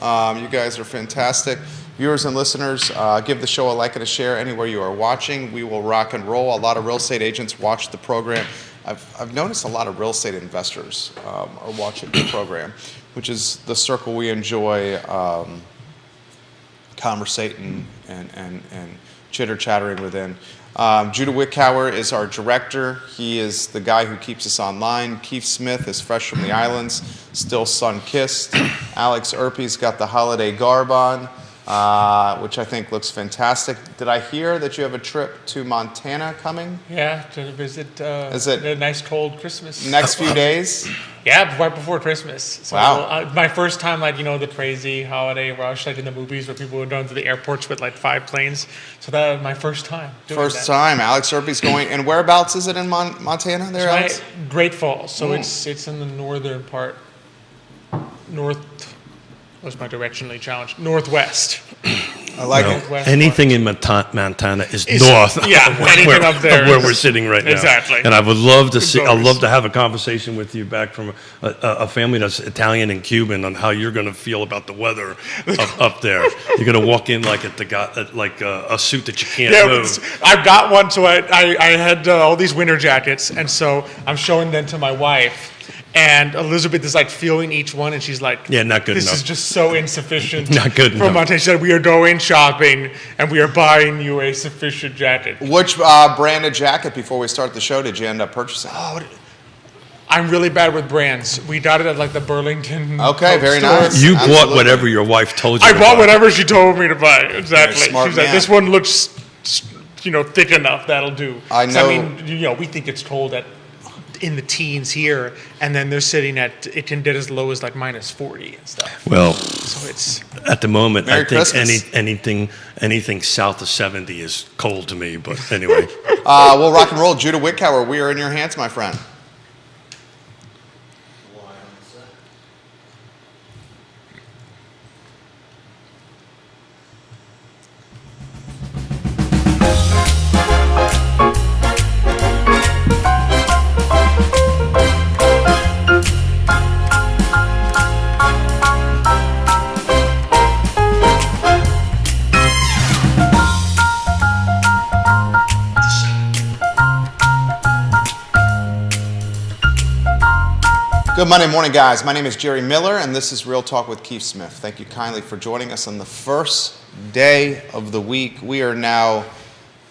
You guys are fantastic. Viewers and listeners, give the show a like and a share anywhere you are watching. We will rock and roll. A lot of real estate agents watch the program. I've noticed a lot of real estate investors are watching the program, which is the circle we enjoy conversating and chitter-chattering within. Judah Wickower is our director. He is the guy who keeps us online. Keith Smith is fresh from the islands, still sun-kissed. Alex Erpy's got the holiday garb on, which I think looks fantastic. Did I hear that you have a trip to Montana coming? Yeah, to visit Is it a nice cold Christmas. Next few days? Yeah, right before Christmas. So, Wow. My first time, the crazy holiday rush, in the movies where people would run to the airports with 5 planes. So that was my first time doing First that. time. Alex Erpy's going. And whereabouts is it in Montana there, Alex? Great Falls. So it's in the northern part. What's my directionally challenge? Northwest. I like it. Northwest Anything part. in Montana is north. Yeah, anything up there of where is- we're sitting right now. Exactly. And I would love to see. I'd Bonus. love to have a conversation with you back from a family that's Italian and Cuban on how you're going to feel about the weather up there. You're going to walk in like a suit that you can't Yeah, move. I've got one. So I had all these winter jackets, and so I'm showing them to my wife. And Elizabeth is feeling each one, and she's like, Yeah, not good This enough. is just so insufficient. Not good for enough. Montana. She said, we are going shopping, and we are buying you a sufficient jacket. Which brand of jacket before we start the show did you end up purchasing? I'm really bad with brands. We got it at the Burlington. Okay, Coat very store. nice. You Absolutely. bought whatever your wife told you. I to bought buy. whatever she told me to buy. Exactly. You're a smart She was like, man. this one looks, thick enough. That'll do. I 'Cause, know- we think it's cold in the teens here, and then they're sitting it can get as low as minus 40 and stuff. Well, So it's at the moment, Merry I think Christmas. anything south of 70 is cold to me. But anyway. We'll rock and roll. Judah Wickower, we are in your hands, my friend. Good Monday morning, guys. My name is Jerry Miller, and this is Real Talk with Keith Smith. Thank you kindly for joining us on the first day of the week. We are now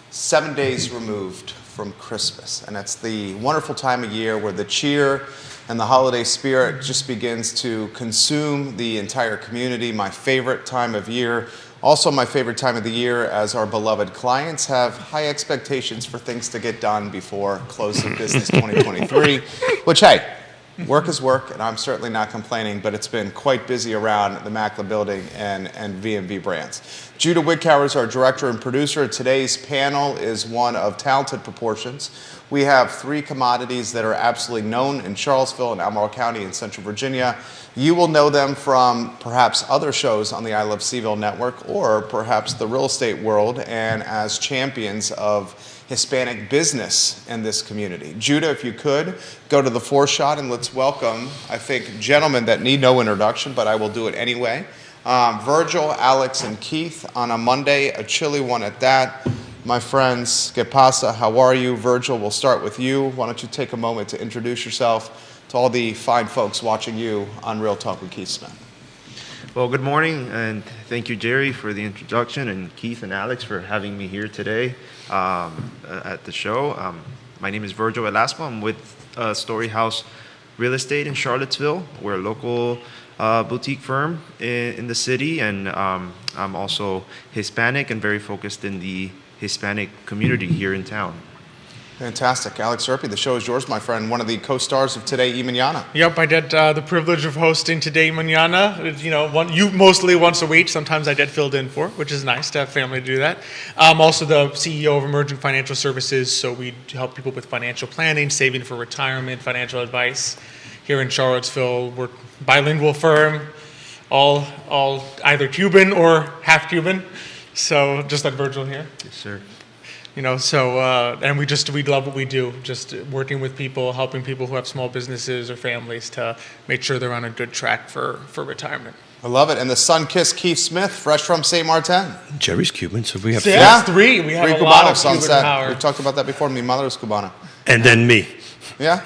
7 days removed from Christmas, and it's the wonderful time of year where the cheer and the holiday spirit just begins to consume the entire community. My favorite time of year. Also my favorite time of the year, as our beloved clients have high expectations for things to get done before close of business 2023, which, hey, work is work, and I'm certainly not complaining, but it's been quite busy around the Mackler Building and V&V Brands. Judah Wickower is our director and producer. Today's panel is one of talented proportions. We have 3 commodities that are absolutely known in Charlottesville and Albemarle County in Central Virginia. You will know them from perhaps other shows on the I Love Seaville network, or perhaps the real estate world, and as champions of Hispanic business in this community. Judah, if you could, go to the foreshot and let's welcome, I think, gentlemen that need no introduction, but I will do it anyway. Virgil, Alex, and Keith on a Monday, a chilly one at that. My friends, que pasa? How are you? Virgil, we'll start with you. Why don't you take a moment to introduce yourself to all the fine folks watching you on Real Talk with Keith Smith. Well, good morning, and thank you, Jerry, for the introduction, and Keith and Alex for having me here today at the show. My name is Virgil Velasco. I'm with Story House Real Estate in Charlottesville. We're a local boutique firm in the city, and I'm also Hispanic and very focused in the Hispanic community here in town. Fantastic. Alex Erpy, the show is yours, my friend. One of the co-stars of Today y Mañana. Yep, I did the privilege of hosting Today Mañana. You mostly once a week. Sometimes I get filled in for, which is nice to have family to do that. I'm also the CEO of Emerging Financial Services, so we help people with financial planning, saving for retirement, financial advice. Here in Charlottesville, we're a bilingual firm, all either Cuban or half Cuban. So just like Virgil here. Yes, sir. And we love what we do, just working with people, helping people who have small businesses or families to make sure they're on a good track for retirement. I love it. And the sun-kissed Keith Smith, fresh from St. Martin. Jerry's Cuban, so we have Yeah. three. That's three. We have Three a lot Cubanos of on Cuban set. power. We've talked about that before. Mi madre es Cubana. And then me. Yeah?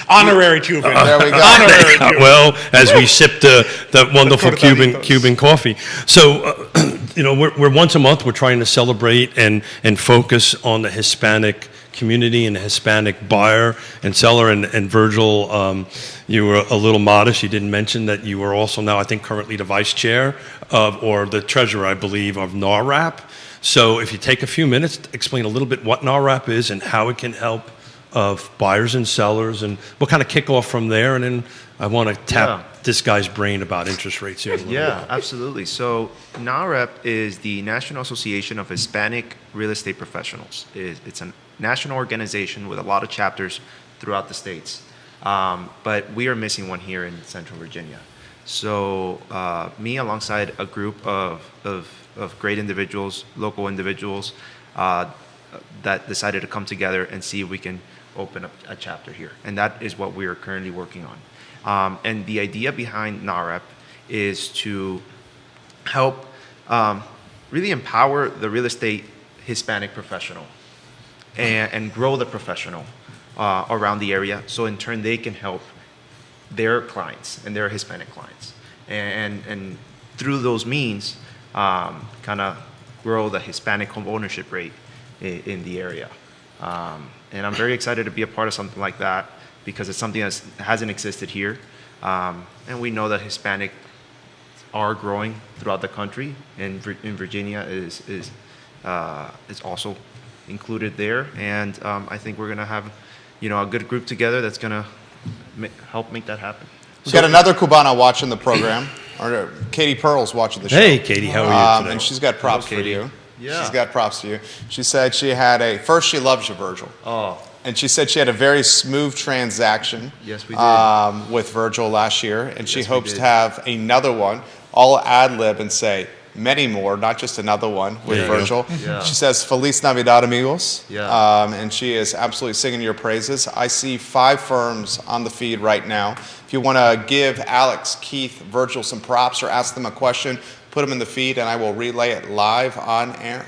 Honorary Cuban. There we go. Honorary Cuban. Well, as we sip the wonderful Cortaditos. Cuban coffee. So, we're once a month, we're trying to celebrate and focus on the Hispanic community and the Hispanic buyer and seller. And Virgil, you were a little modest. You didn't mention that you were also now, I think, currently the vice chair or the treasurer, I believe, of NARRAP. So if you take a few minutes to explain a little bit what NARRAP is and how it can help of buyers and sellers, and we'll kind of kick off from there, and then I want to tap this guy's brain about interest rates here a little Yeah, bit. absolutely. So NAREP is the National Association of Hispanic Real Estate Professionals. It's a national organization with a lot of chapters throughout the states. But we are missing one here in Central Virginia. So me, alongside a group of great individuals, local individuals, that decided to come together and see if we can open up a chapter here. And that is what we are currently working on. And the idea behind NAREP is to help really empower the real estate Hispanic professional and grow the professional around the area, so in turn they can help their clients and their Hispanic clients. And through those means, kind of grow the Hispanic home ownership rate in the area. And I'm very excited to be a part of something like that, because it's something that hasn't existed here. And we know that Hispanic are growing throughout the country, and in Virginia is also included there. And I think we're going to have, a good group together that's going to help make that happen. We've got another Cubana watching the program. Or Katie Pearl's watching the show. Hey, Katie, how are you today? And she's got props for Katie. you. Yeah. She's got props for you. She said she had first she loves you, Virgil. Oh, And she said she had a very smooth transaction Yes, we did. with Virgil last year, and she Yes, we hopes to did. have another one. I'll ad lib and say many more, not just another one with There you go. Virgil. Yeah. She says Feliz Navidad, amigos. Yeah. And she is absolutely singing your praises. I see 5 firms on the feed right now. If you want to give Alex, Keith, Virgil some props or ask them a question, put them in the feed, and I will relay it live on air.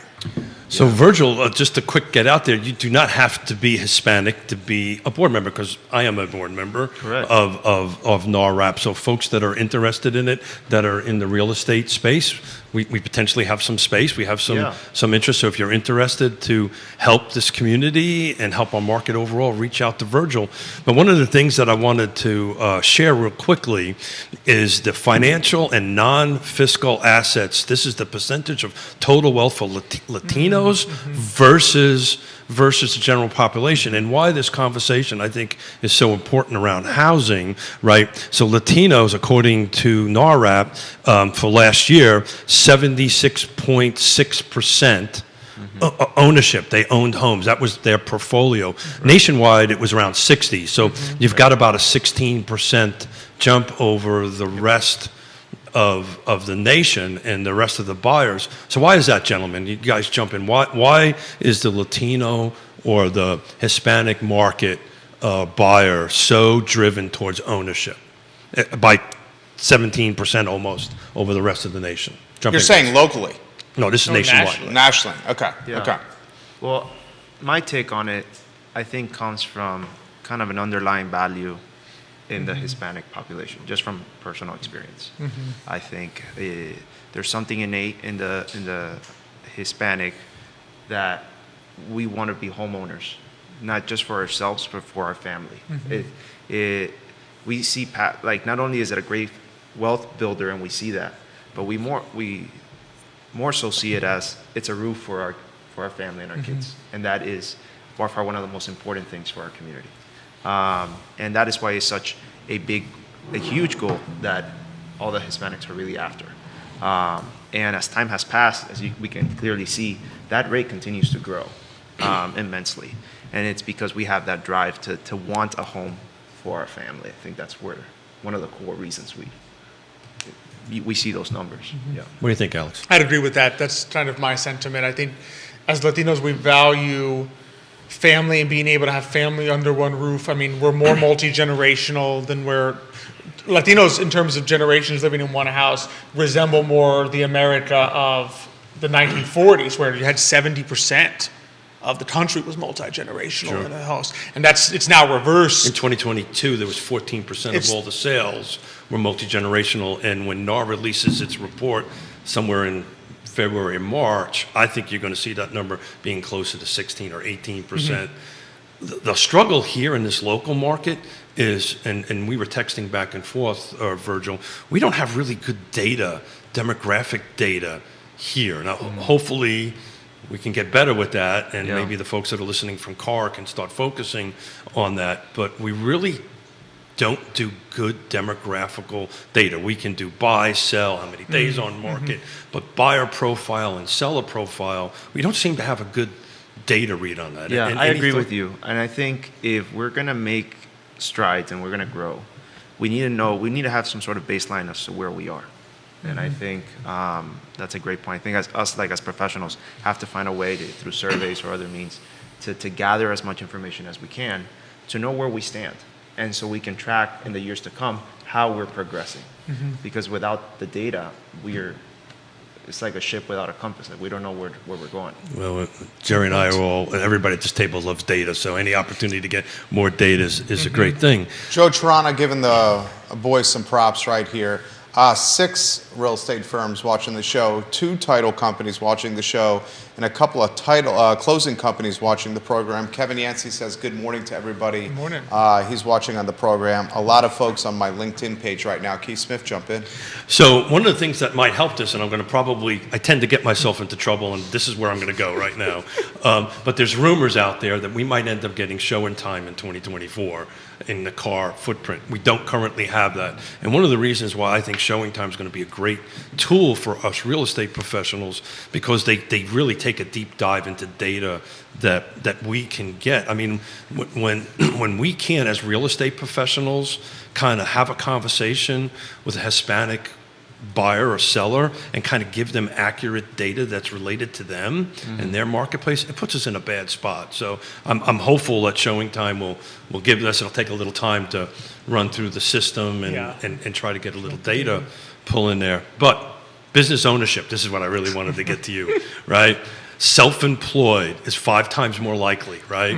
So Virgil, just a quick get out there, you do not have to be Hispanic to be a board member, because I am a board member Correct. of NARRAP. So folks that are interested in it, that are in the real estate space, we potentially have some space. We have some interest. So if you're interested to help this community and help our market overall, reach out to Virgil. But one of the things that I wanted to share real quickly is the financial and non-fiscal assets. This is the percentage of total wealth for Latinos versus the general population, and why this conversation, I think, is so important around housing, right? So Latinos, according to NARRAP, for last year, 76.6% ownership. They owned homes. That was their portfolio. Nationwide, it was around 60. So you've got about a 16% jump over the rest of the nation and the rest of the buyers. So why is that, gentlemen? You guys jump in. Why is the Latino or the Hispanic market buyer so driven towards ownership by 17% almost over the rest of the nation? Jump You're in. saying locally, No, this is No, nationwide. nationally. Okay. Yeah. Okay. Well, my take on it, I think, comes from kind of an underlying value in the Hispanic population, just from personal experience. I think there's something innate in the Hispanic that we want to be homeowners, not just for ourselves, but for our family. We see like, not only is it a great wealth builder, and we see that, but we more so see it as it's a roof for our family and our kids, and that is by far one of the most important things for our community. And that is why it's such a huge goal that all the Hispanics are really after. And as time has passed, we can clearly see, that rate continues to grow immensely. And it's because we have that drive to want a home for our family. I think that's one of the core reasons we see those numbers. Yeah. What do you think, Alex? I'd agree with that. That's kind of my sentiment. I think as Latinos, we value family and being able to have family under one roof. I mean, we're more multi-generational than we're Latinos, in terms of generations living in one house, resemble more the America of the 1940s, where you had 70% of the country was multi-generational in a house. And it's now reversed. In 2022, there was 14% of all the sales were multi-generational, and when NAR releases its report somewhere in February or March, I think you're going to see that number being closer to 16 or 18%. The struggle here in this local market is, and we were texting back and forth, Virgil, we don't have really good data, demographic data here. Now, hopefully we can get better with that, and maybe the folks that are listening from CAR can start focusing on that, but we really don't do good demographical data. We can do buy, sell, how many days on market, but buyer profile and seller profile, we don't seem to have a good data read on that. Yeah, I agree with you. And I think if we're going to make strides and we're going to grow, we need to have some sort of baseline as to where we are. And I think that's a great point. I think as professionals, have to find a way through surveys or other means to gather as much information as we can to know where we stand. And so we can track in the years to come how we're progressing. Because without the data, it's like a ship without a compass. Like we don't know where we're going. Well, Jerry and I everybody at this table loves data, so any opportunity to get more data is a great thing. Joe Tirana giving the boys some props right here. 6 real estate firms watching the show, 2 title companies watching the show, and a couple of closing companies watching the program. Kevin Yancey says good morning to everybody. Good morning. He's watching on the program. A lot of folks on my LinkedIn page right now. Keith Smith, jump in. So one of the things that might help this, and I tend to get myself into trouble, and this is where I'm going to go right now, but there's rumors out there that we might end up getting Showing Time in 2024 in the CAR footprint. We don't currently have that. And one of the reasons why I think Showing Time is going to be a great tool for us real estate professionals, because they really take a deep dive into data that we can get. I mean, when we can, as real estate professionals, kind of have a conversation with a Hispanic buyer or seller and kind of give them accurate data that's related to them and their marketplace, it puts us in a bad spot. So I'm hopeful that Showing Time will give us, it'll take a little time to run through the system and try to get a little data pull in there. But business ownership, this is what I really wanted to get to you, right? Self-employed is 5 times more likely, right?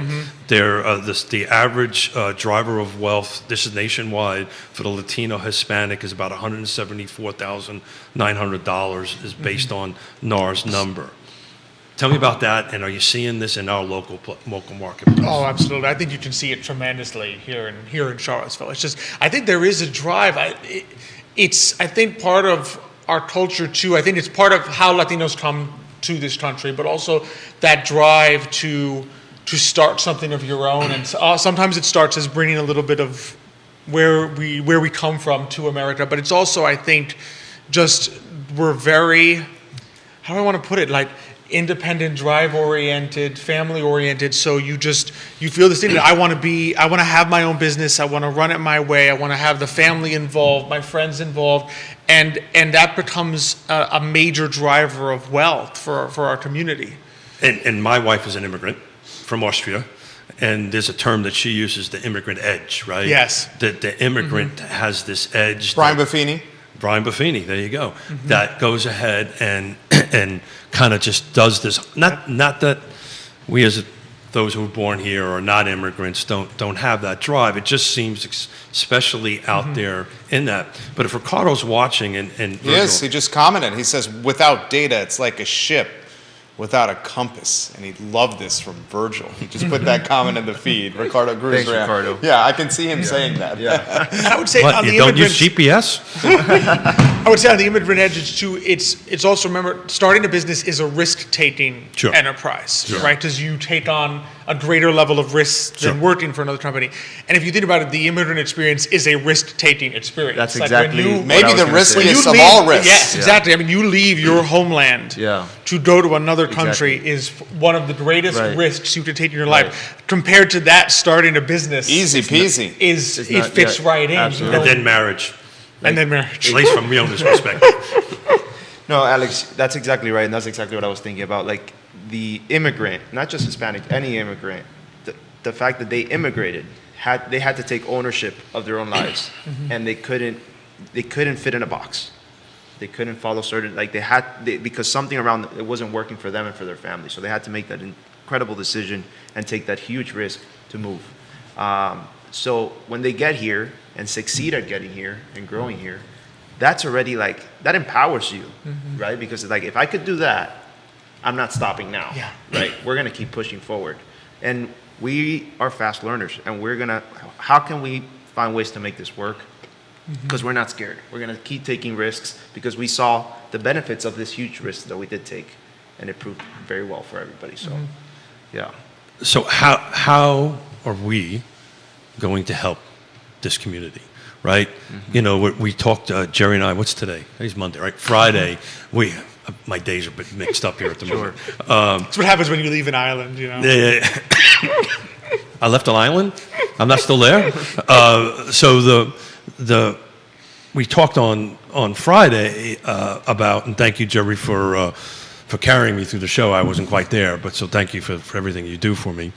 The average driver of wealth, this is nationwide, for the Latino Hispanic is about $174,900 is based on NAR's number. Tell me about that, and are you seeing this in our local marketplace? Oh, absolutely. I think you can see it tremendously here in Charlottesville. It's just, I think there is a drive. It's I think part of our culture too. I think it's part of how Latinos come to this country, but also that drive to start something of your own. And sometimes it starts as bringing a little bit of where we come from to America, but it's also, I think, just we're very, how do I want to put it, like independent, drive-oriented, family-oriented. So you feel this thing that I want to have my own business. I want to run it my way. I want to have the family involved, my friends involved, and that becomes a major driver of wealth for our community. And my wife is an immigrant from Austria, and there's a term that she uses, the immigrant edge, right? Yes. The immigrant has this edge. Brian Buffini, there you go. That goes ahead and kind of just does this. Not that we as those who were born here or not immigrants don't have that drive. It just seems especially out there in that. But if Ricardo's watching and he just commented. He says, without data, it's like a ship without a compass. And he loved this from Virgil. He just put that comment in the feed. Ricardo Gruzran. Thanks, Ricardo. Yeah, I can see him saying that. Yeah. And I would say what, on you the don't use immigrant, GPS? I would say on the immigrant edge, it's also, remember, starting a business is a risk-taking enterprise, right? Because you take on a greater level of risk than working for another company. And if you think about it, the immigrant experience is a risk-taking experience. That's like exactly maybe the riskiest of all risks. Yes, exactly. I mean, you leave your homeland to go to another country is one of the greatest risks you can take in your life. Compared to that, starting a business, easy peasy, it fits right in. Absolutely. And then marriage. And then marriage. At least from Riona's perspective. No, Alex, that's exactly right, and that's exactly what I was thinking about. Like the immigrant, not just Hispanic, any immigrant, the fact that they immigrated they had to take ownership of their own lives, and they couldn't fit in a box. They couldn't follow certain, like because something around it wasn't working for them and for their family. So they had to make that incredible decision and take that huge risk to move. So when they get here and succeed at getting here and growing here, that's already like, that empowers you, right? Because like, if I could do that, I'm not stopping now, right? We're gonna keep pushing forward. And we are fast learners, and how can we find ways to make this work? Because we're not scared. We're going to keep taking risks because we saw the benefits of this huge risk that we did take, and it proved very well for everybody. So, yeah. So how are we going to help this community, right? You know, we talked, Jerry and I, what's today? Today's Monday, right? Friday, my days are a bit mixed up here at the moment. That's what happens when you leave an island, you know? Yeah. I left an island? I'm not still there? So we talked on Friday about, and thank you, Jerry, for carrying me through the show. I wasn't quite there, but so thank you for everything you do for me.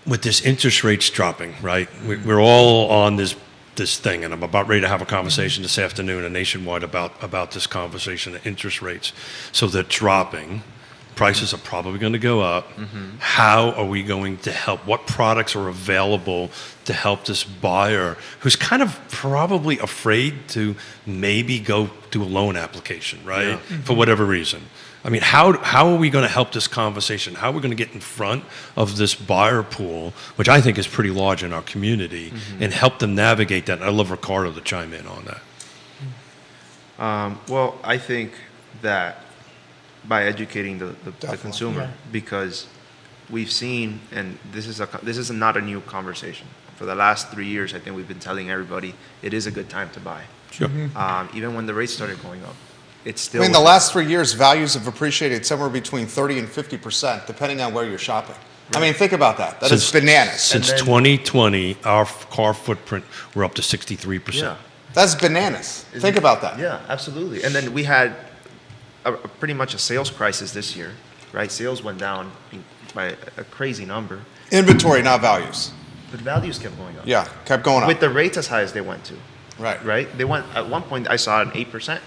With this interest rates dropping, right? We're all on this thing, and I'm about ready to have a conversation this afternoon, nationwide about this conversation of interest rates. So they're dropping. Prices are probably going to go up. How are we going to help? What products are available to help this buyer who's kind of probably afraid to maybe go do a loan application, right? For whatever reason. I mean, how are we going to help this conversation? How are we going to get in front of this buyer pool, which I think is pretty large in our community, and help them navigate that? And I'd love Ricardo to chime in on that. Well, I think that by educating the consumer, because we've seen, and this is not a new conversation. For the last 3 years, I think we've been telling everybody it is a good time to buy. Sure. Even when the rates started going up, it's still. I mean, the last 3 years, values have appreciated somewhere between 30 and 50%, depending on where you're shopping. I mean, think about that. That is bananas. Since 2020, our car footprint, we're up to 63%. Yeah. That's bananas. Think about that. Yeah, absolutely. And then we had pretty much a sales crisis this year, right? Sales went down by a crazy number. Inventory, not values. But values kept going up. Yeah, kept going up. With the rates as high as they went to. Right. Right? They went, at one point, I saw an 8%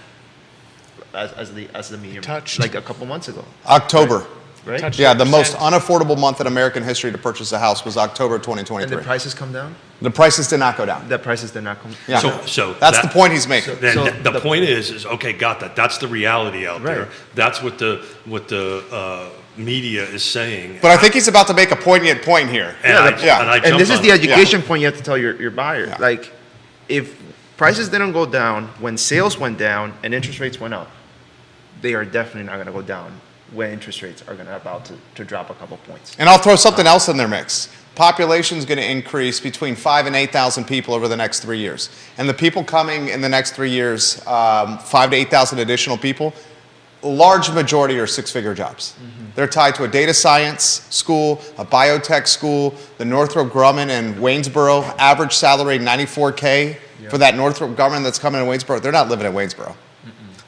as the medium. Touched. Like a couple months ago. October. Right? Touched. Yeah, the 8%. most unaffordable month in American history to purchase a house was October And 2023. the prices come down? The prices did not go down. The prices did not come Yeah. So That's that- the point he's making. Then So the point is okay, got that. That's the reality out there. Right. That's what the media is saying. But I think he's about to make a poignant point here. And I And jumped this is on the it. education point you have to tell your buyer. Yeah. Like, if prices didn't go down when sales went down and interest rates went up, they are definitely not going to go down when interest rates are going to about to drop a couple points. And I'll throw something else in their mix. Population is going to increase between 5,000 and 8,000 people over the next 3 years. And the people coming in the next 3 years, 5,000 to 8,000 additional people, a large majority are six-figure jobs. They're tied to a data science school, a biotech school, the Northrop Grumman in Waynesboro, average salary $94K for that Northrop Grumman that's coming in Waynesboro. They're not living in Waynesboro.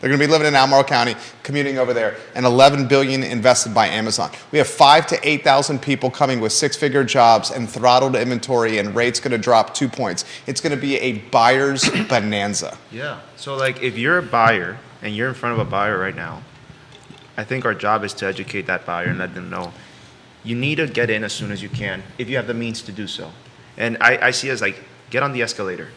They're going to be living in Albemarle County, commuting over there, and $11 billion invested by Amazon. We have 5,000 to 8,000 people coming with six-figure jobs and throttled inventory, and rates going to drop 2 points. It's going to be a buyer's bonanza. Yeah. So, like, if you're a buyer and you're in front of a buyer right now, I think our job is to educate that buyer and let them know you need to get in as soon as you can if you have the means to do so. And I see it as like, get on the escalator.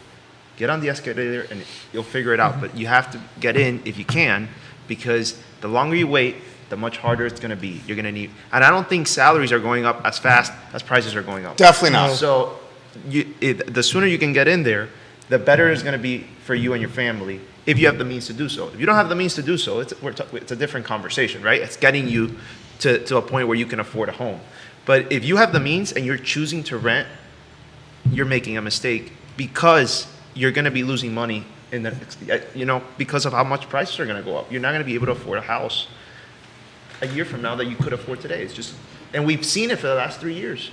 Get on the escalator and you'll figure it out. But you have to get in if you can, because the longer you wait, the much harder it's going to be. You're going to need, and I don't think salaries are going up as fast as prices are going up. Definitely not. So the sooner you can get in there, the better it's going to be for you and your family if you have the means to do so. If you don't have the means to do so, it's a different conversation, right? It's getting you to a point where you can afford a home. But if you have the means and you're choosing to rent, you're making a mistake, because you're going to be losing money in the, because of how much prices are going to go up. You're not going to be able to afford a house a year from now that you could afford today. It's just, and we've seen it for the last 3 years.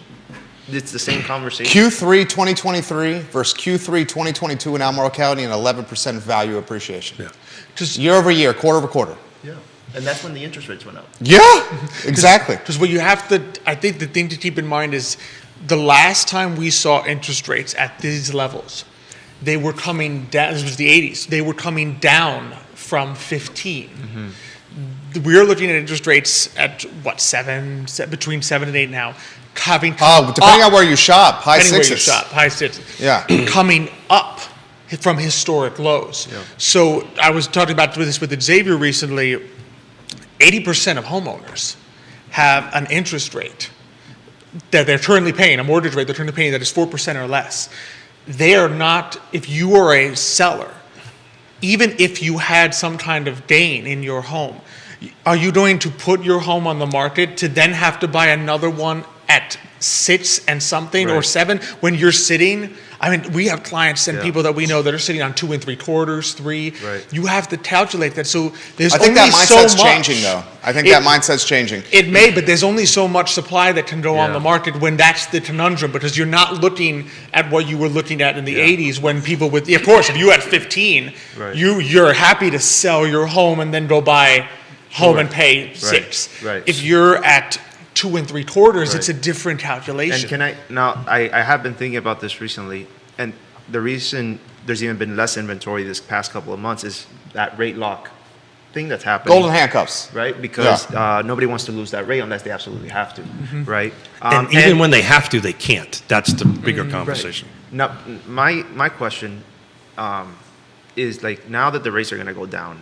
It's the same conversation. Q3 2023 versus Q3 2022 in Albemarle County, and 11% value appreciation. Yeah. Just Year over year, quarter over quarter. Yeah. And that's when the interest rates went up. Yeah, exactly. Because what you have to, I think the thing to keep in mind is the last time we saw interest rates at these levels, they were coming down, this was the 80s, they were coming down from 15. We're looking at interest rates at what, between 7 and 8 now, having Depending on where you shop, high sixes. high sixes. Yeah. Coming up from historic lows. Yeah. So I was talking about this with Xavier recently. 80% of homeowners have an interest rate that they're currently paying, a mortgage rate they're currently paying that is 4% or less. They are not, if you are a seller, even if you had some kind of gain in your home, are you going to put your home on the market to then have to buy another one at 6 and something or Right. 7 when you're sitting? I mean, we have clients and Yeah. people that we know that are sitting on 2 3/4, 3. Right. You have to calculate that. So there's I think only that so mindset's much. changing, though. I think It- that mindset's changing. It may, but there's only so much supply that can go on Yeah. the market when that's the conundrum, because you're not looking at what you were looking at in the Yeah. 80s when people with, of course, if you had 15, Right. you're happy to sell your home and then go buy home Sure. and pay 6. Right. If you're at 2 3/4, it's Right. a different calculation. And I have been thinking about this recently, and the reason there's even been less inventory this past couple of months is that rate lock thing that's happening. Golden handcuffs. Right? Because nobody wants to lose that rate unless they absolutely have to, right? And even when they have to, they can't. That's the bigger Right. conversation. Now, my question is, like, now that the rates are going to go down,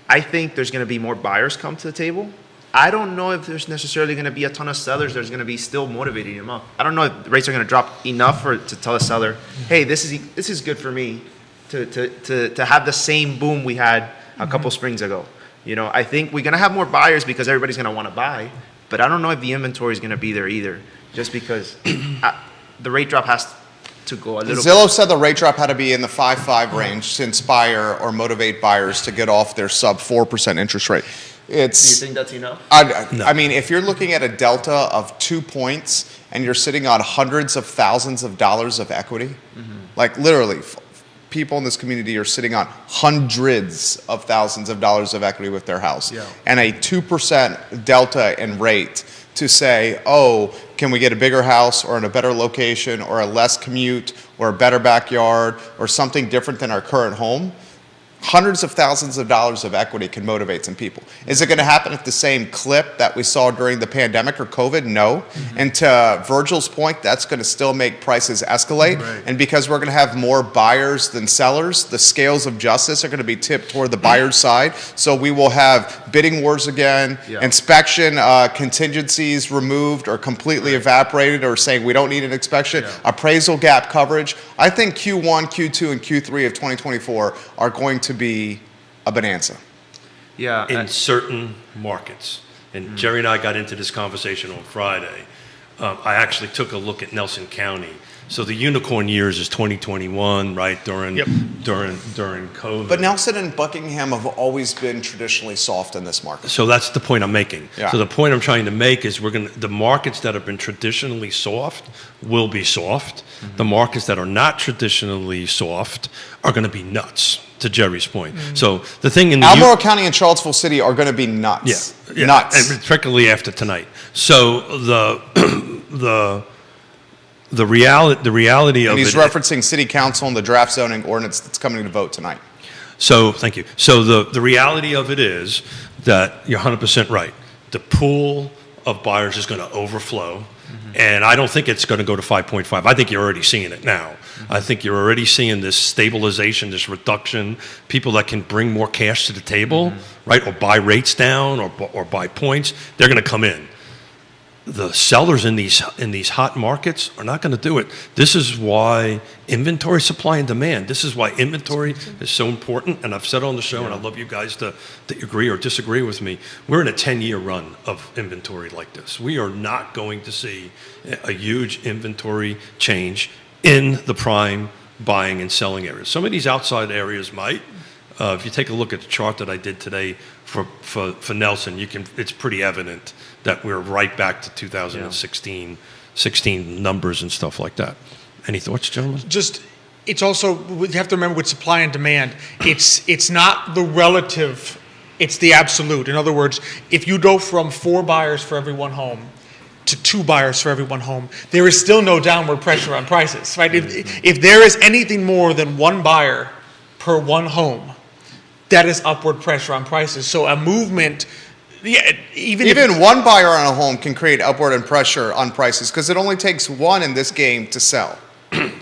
I think there's going to be more buyers come to the table. I don't know if there's necessarily going to be a ton of sellers that's going to be still motivating them up. I don't know if the rates are going to drop enough to tell a seller, hey, this is good for me to have the same boom we had a couple springs ago. You know, I think we're going to have more buyers because everybody's going to want to buy, but I don't know if the inventory is going to be there either, just because the rate drop has to go a little Zillow said the rate drop had to be in the 5.5 range to inspire or motivate buyers to get off their sub 4% interest rate. Do you It's, think that's enough? I mean, if you're looking at a delta of 2 points and you're sitting on hundreds of thousands of dollars of equity, like literally, people in this community are sitting on hundreds of thousands of dollars of equity with their house. Yeah. And a 2% delta in rate to say, oh, can we get a bigger house or in a better location or a less commute or a better backyard or something different than our current home? Hundreds of thousands of dollars of equity can motivate some people. Is it going to happen at the same clip that we saw during the pandemic or COVID? No. And to Virgil's point, that's going to still make prices escalate. Right. And because we're going to have more buyers than sellers, the scales of justice are going to be tipped toward the buyer's side. So we will have bidding wars again, Yeah. inspection contingencies removed or completely evaporated or saying we don't need an inspection, Yeah. appraisal gap coverage. I think Q1, Q2, and Q3 of 2024 are going to be a bonanza. Yeah. In certain markets. And Jerry and I got into this conversation on Friday. I actually took a look at Nelson County. So the unicorn years is 2021, right, during Yep. during COVID. But Nelson and Buckingham have always been traditionally soft in this market. So that's the point I'm making. Yeah. So the point I'm trying to make is the markets that have been traditionally soft will be soft. The markets that are not traditionally soft are going to be nuts, to Jerry's point. So the thing in the Albemarle County and Charlottesville City are going to be nuts. yeah, Nuts. and particularly after tonight. So the reality of And he's it. referencing city council and the draft zoning ordinance that's coming to vote tonight. So thank you. So the reality of it is that you're 100% right. The pool of buyers is going to overflow, and I don't think it's going to go to 5.5. I think you're already seeing it now. I think you're already seeing this stabilization, this reduction. People that can bring more cash to the table, right, or buy rates down, or buy points, they're going to come in. The sellers in these hot markets are not going to do it. This is why inventory, supply, and demand. This is why inventory is so important. And I've said on the show, and I'd love you guys to agree or disagree with me. We're in a 10-year run of inventory like this. We are not going to see a huge inventory change in the prime buying and selling areas. Some of these outside areas might. If you take a look at the chart that I did today for Nelson, it's pretty evident that we're right back to 2016 numbers and stuff like that. Any thoughts, gentlemen? Just, it's also, you have to remember with supply and demand, it's not the relative It's the absolute. In other words, if you go from 4 buyers for every 1 home to 2 buyers for every 1 home, there is still no downward pressure on prices, right? If there is anything more than 1 buyer per 1 home, that is upward pressure on prices. So a movement, Even one buyer on a home can create upward pressure on prices because it only takes one in this game to sell.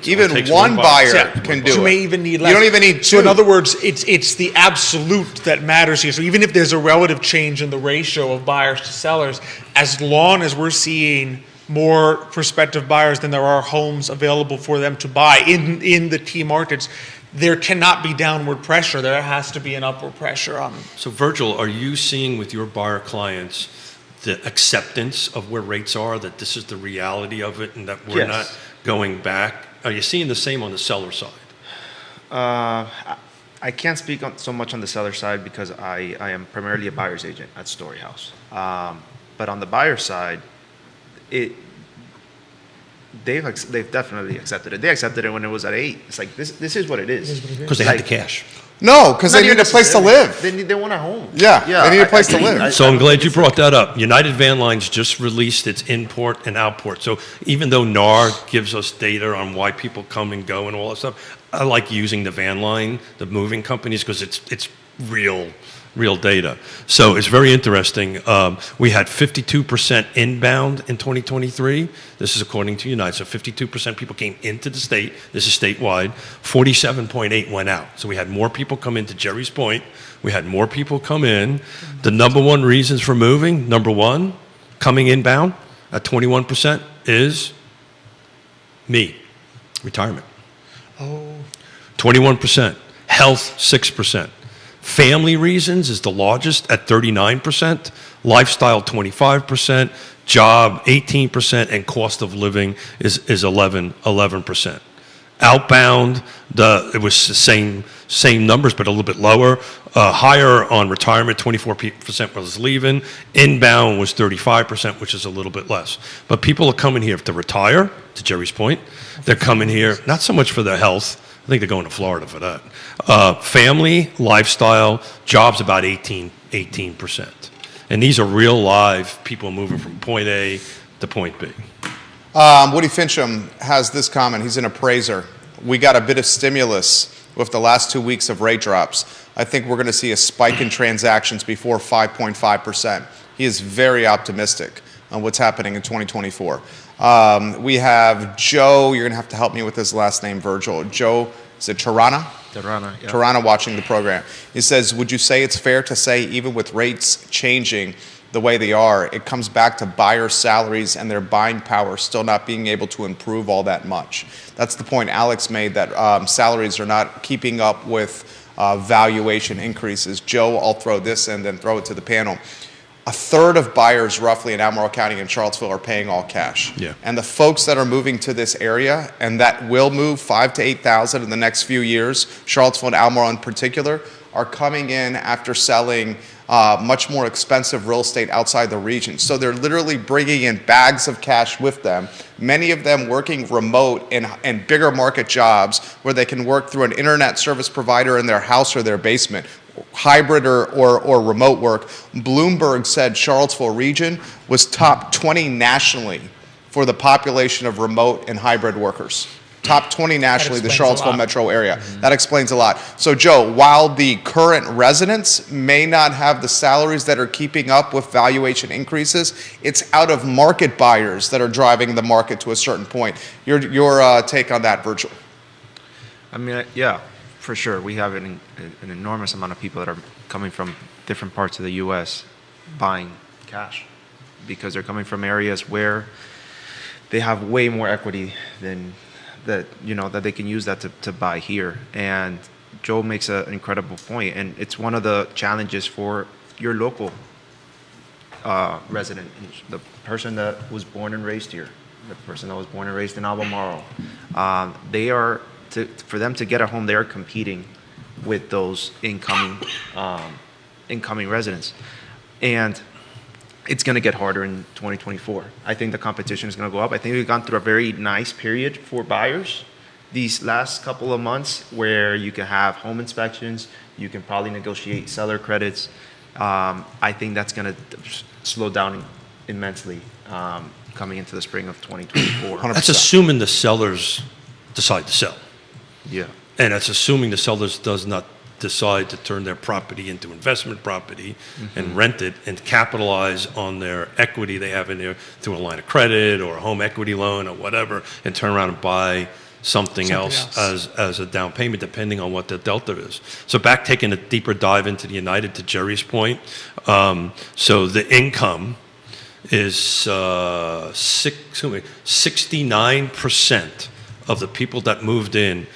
Even takes one one buyer buyer. can do it. you may even need less. You don't even need 2. So in other words, it's the absolute that matters here. So even if there's a relative change in the ratio of buyers to sellers, as long as we're seeing more prospective buyers than there are homes available for them to buy in the key markets, there cannot be downward pressure. There has to be an upward pressure on. So Virgil, are you seeing with your buyer clients the acceptance of where rates are, that this is the reality of it and that we're Yes. not going back? Are you seeing the same on the seller side? I can't speak so much on the seller side because I am primarily a buyer's agent at Story House. But on the buyer side, they've definitely accepted it. They accepted it when it was at 8. It's like this is what it is. Because they had the cash. No, because they Not need even a place to necessarily. live. They want a home. Yeah, they need a place to live. So I'm glad you brought that up. United Van Lines just released its import and outport. So even though NAR gives us data on why people come and go and all that stuff, I like using the van line, the moving companies, because it's real data. So it's very interesting. We had 52% inbound in 2023. This is according to United. So 52% people came into the state. This is statewide. 47.8 went out. So we had more people come into Jerry's point. We had more people come in. The number one reasons for moving, number one, coming inbound at 21% is me, retirement. 21%. Health, 6%. Family reasons is the largest at 39%. Lifestyle, 25%. Job, 18%. And cost of living is 11%. Outbound, it was the same numbers, but a little bit lower. Higher on retirement, 24% was leaving. Inbound was 35%, which is a little bit less. But people are coming here to retire, to Jerry's point. They're coming here, not so much for their health. I think they're going to Florida for that. Family, lifestyle, jobs about 18%. And these are real live people moving from point A to point B. Woody Fincham has this comment. He's an appraiser. We got a bit of stimulus with the last 2 weeks of rate drops. I think we're going to see a spike in transactions before 5.5%. He is very optimistic on what's happening in 2024. We have Joe. You're going to have to help me with his last name, Virgil. Joe, is it Tirana? Tirana, yeah. Tirana watching the program. He says, would you say it's fair to say even with rates changing the way they are, it comes back to buyer salaries and their buying power still not being able to improve all that much? That's the point Alex made, that salaries are not keeping up with valuation increases. Joe, I'll throw this and then throw it to the panel. A third of buyers roughly in Albemarle County and Charlottesville are paying all cash. Yeah. And the folks that are moving to this area, and that will move 5,000 to 8,000 in the next few years, Charlottesville and Albemarle in particular, are coming in after selling much more expensive real estate outside the region. So they're literally bringing in bags of cash with them, many of them working remote in bigger market jobs where they can work through an internet service provider in their house or their basement, hybrid or remote work. Bloomberg said Charlottesville region was top 20 nationally for the population of remote and hybrid workers. Top 20 nationally, the Charlottesville metro area. Mm-hmm. That explains a lot. So Joe, while the current residents may not have the salaries that are keeping up with valuation increases, it's out of market buyers that are driving the market to a certain point. Your take on that, Virgil? I mean, yeah, for sure. We have an enormous amount of people that are coming from different parts of the U.S. buying cash because they're coming from areas where they have way more equity than that they can use that to buy here. And Joe makes an incredible point, and it's one of the challenges for your local resident, the person that was born and raised here, the person that was born and raised in Albemarle. For them to get a home, they are competing with those incoming residents, and it's going to get harder in 2024. I think the competition is going to go up. I think we've gone through a very nice period for buyers these last couple of months where you can have home inspections, you can probably negotiate seller credits, I think that's going to slow down immensely coming into the spring of 2024. 100%. That's assuming the sellers decide to sell. Yeah. And that's assuming the sellers does not decide to turn their property into investment property and rent it and capitalize on their equity they have in there through a line of credit or a home equity loan or whatever, and turn around and buy something else as a down payment, depending on what the delta is. So back taking a deeper dive into the United, to Jerry's point, so the income is 69% of the people that moved in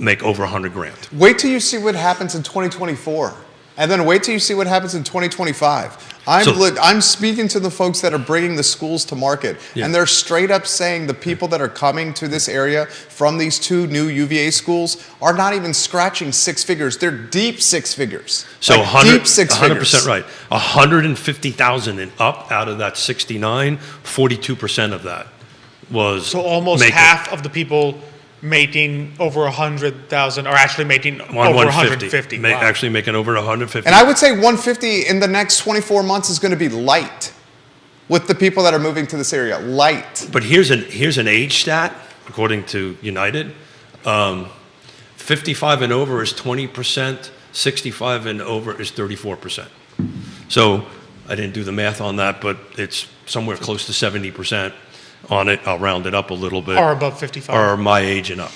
make over 100 grand. Wait till you see what happens in 2024. And then wait till you see what happens in 2025. I'm speaking to the folks that are bringing the schools to market, and they're straight up saying the people that are coming to this area from these 2 new UVA schools are not even scratching 6 figures. They're deep 6 figures. So like deep 6 figures. 100% right. 150,000 and up out of that 69, 42% of that was So almost half of the people making over 100,000 are actually making over 150. Wow. Actually making over 150. And I would say 150 in the next 24 months is going to be light with the people that are moving to this area. Light. But here's an age stat, according to United. 55 and over is 20%. 65 and over is 34%. So I didn't do the math on that, but it's somewhere close to 70%. On it, I'll round it up a little bit. Or above 55. Or my age and up.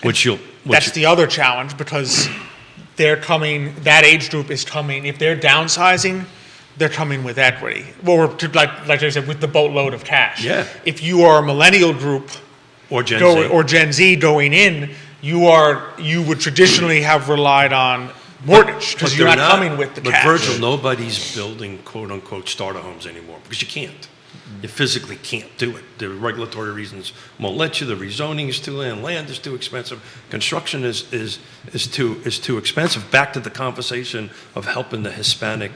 That's the other challenge, because they're coming, that age group is coming, if they're downsizing, they're coming with equity. Or like I said, with the boatload of cash. Yeah. If you are a millennial group or Gen Z going in, you would traditionally have relied on mortgage, because you're not coming with the cash. But Virgil, nobody's building quote unquote starter homes anymore, because you can't. You physically can't do it. The regulatory reasons won't let you. The rezoning is too land is too expensive. Construction is too expensive. Back to the conversation of helping the Hispanic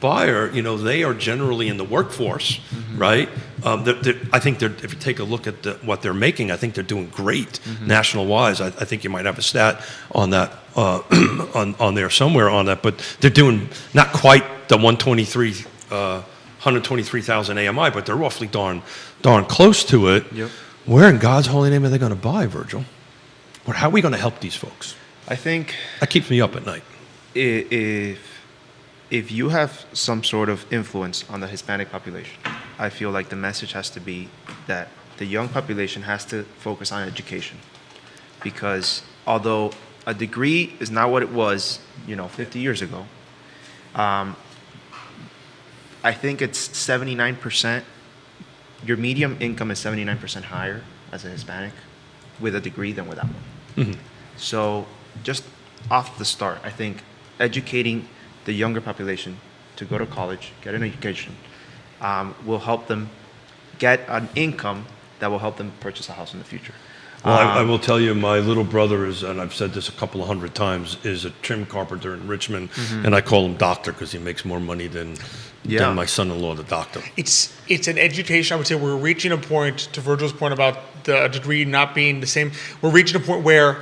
buyer. They are generally in the workforce, right? I think if you take a look at what they're making, I think they're doing great national wise. I think you might have a stat on that on there somewhere on that, but they're doing not quite the 123,000 AMI, but they're roughly darn close to it. Yep. Where in God's holy name are they going to buy, Virgil? Or how are we going to help these folks? I think That keeps me up at night. if you have some sort of influence on the Hispanic population, I feel like the message has to be that the young population has to focus on education. Because although a degree is not what it was, 50 years ago, I think it's 79%. Your median income is 79% higher as a Hispanic with a degree than without one. So just off the start, I think educating the younger population to go to college, get an education, will help them get an income that will help them purchase a house in the future. Well, I will tell you, my little brother is, and I've said this a couple of hundred times, is a trim carpenter in Richmond, and I call him doctor because he makes more money than my son-in-law, the doctor. It's an education. I would say we're reaching a point, to Virgil's point about the degree not being the same, we're reaching a point where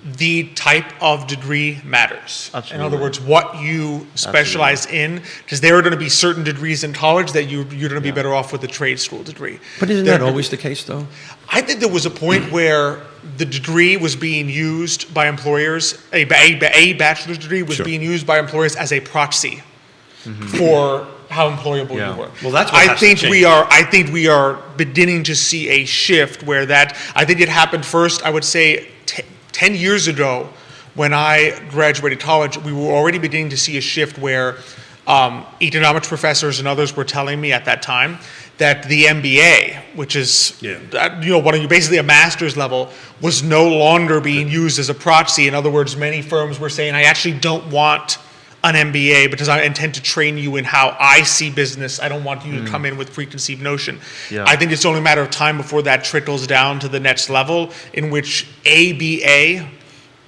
the type of degree matters. Absolutely. In other words, what you specialize in, because there are going to be certain degrees in college that you're going to be better off with a trade school degree. But isn't that always the case, though? I think there was a point where the degree was being used by employers, a bachelor's degree was being used by employers as a proxy for how employable you were. Well, that's what I think we are beginning to see a shift where I think it happened first, I would say 10 years ago, when I graduated college, we were already beginning to see a shift where economics professors and others were telling me at that time that the MBA, which is basically a master's level, was no longer being used as a proxy. In other words, many firms were saying, I actually don't want an MBA because I intend to train you in how I see business. I don't want you to come in with preconceived notion. Yeah. I think it's only a matter of time before that trickles down to the next level, in which ABA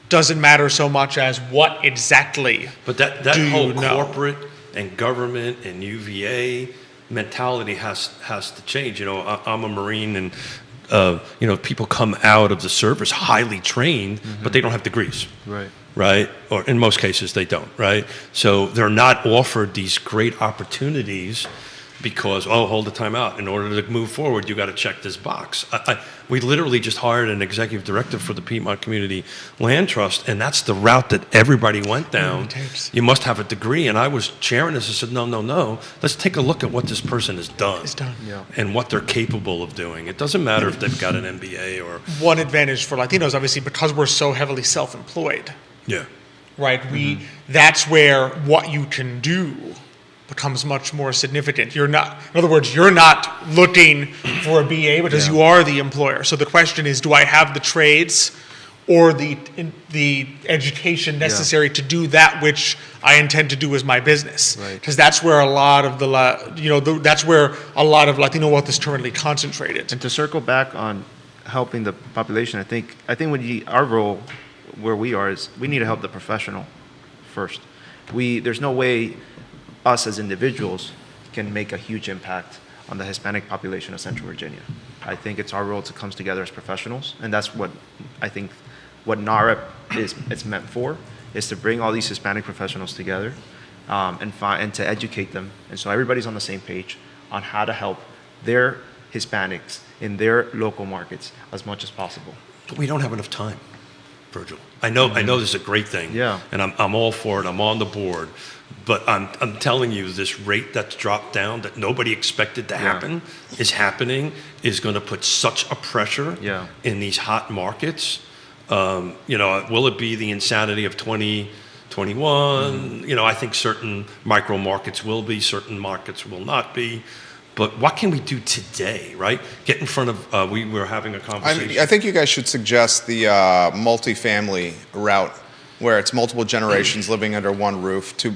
doesn't matter so much as what exactly. But that whole corporate and government and UVA mentality has to change. I'm a Marine, and people come out of the service highly trained, but they don't have degrees. Right. Right? Or in most cases, they don't, right? So they're not offered these great opportunities because, hold the time out. In order to move forward, you got to check this box. We literally just hired an executive director for the Piedmont Community Land Trust, and that's the route that everybody went down. You must have a degree. And I was chairing this and said, no. Let's take a look at what this person has done. Yeah. And what they're capable of doing. It doesn't matter if they've got an MBA or... One advantage for Latinos, obviously, because we're so heavily self-employed, Yeah. right? That's where what you can do becomes much more significant. In other words, you're not looking for a BA because you are the employer. So the question is, do I have the trades or the education necessary to do that which I intend to do as my business? Because that's where a lot of that's where a lot of Latino wealth is currently concentrated. And to circle back on helping the population, I think our role where we are is we need to help the professional first. There's no way us as individuals can make a huge impact on the Hispanic population of Central Virginia. I think it's our role to come together as professionals, and that's what I think what NAREP it's meant for, is to bring all these Hispanic professionals together and to educate them, and so everybody's on the same page on how to help their Hispanics in their local markets as much as possible. But we don't have enough time, Virgil. I know this is a great thing. Yeah. And I'm all for it. I'm on the board. But I'm telling you, this rate that's dropped down that nobody expected to happen is happening, is going to put such a pressure in these hot markets. Will it be the insanity of 2021? I think certain micro markets will be, certain markets will not be. But what can we do today, right? Get in front of, we were having a conversation. I think you guys should suggest the multifamily route, where it's multiple generations living under one roof to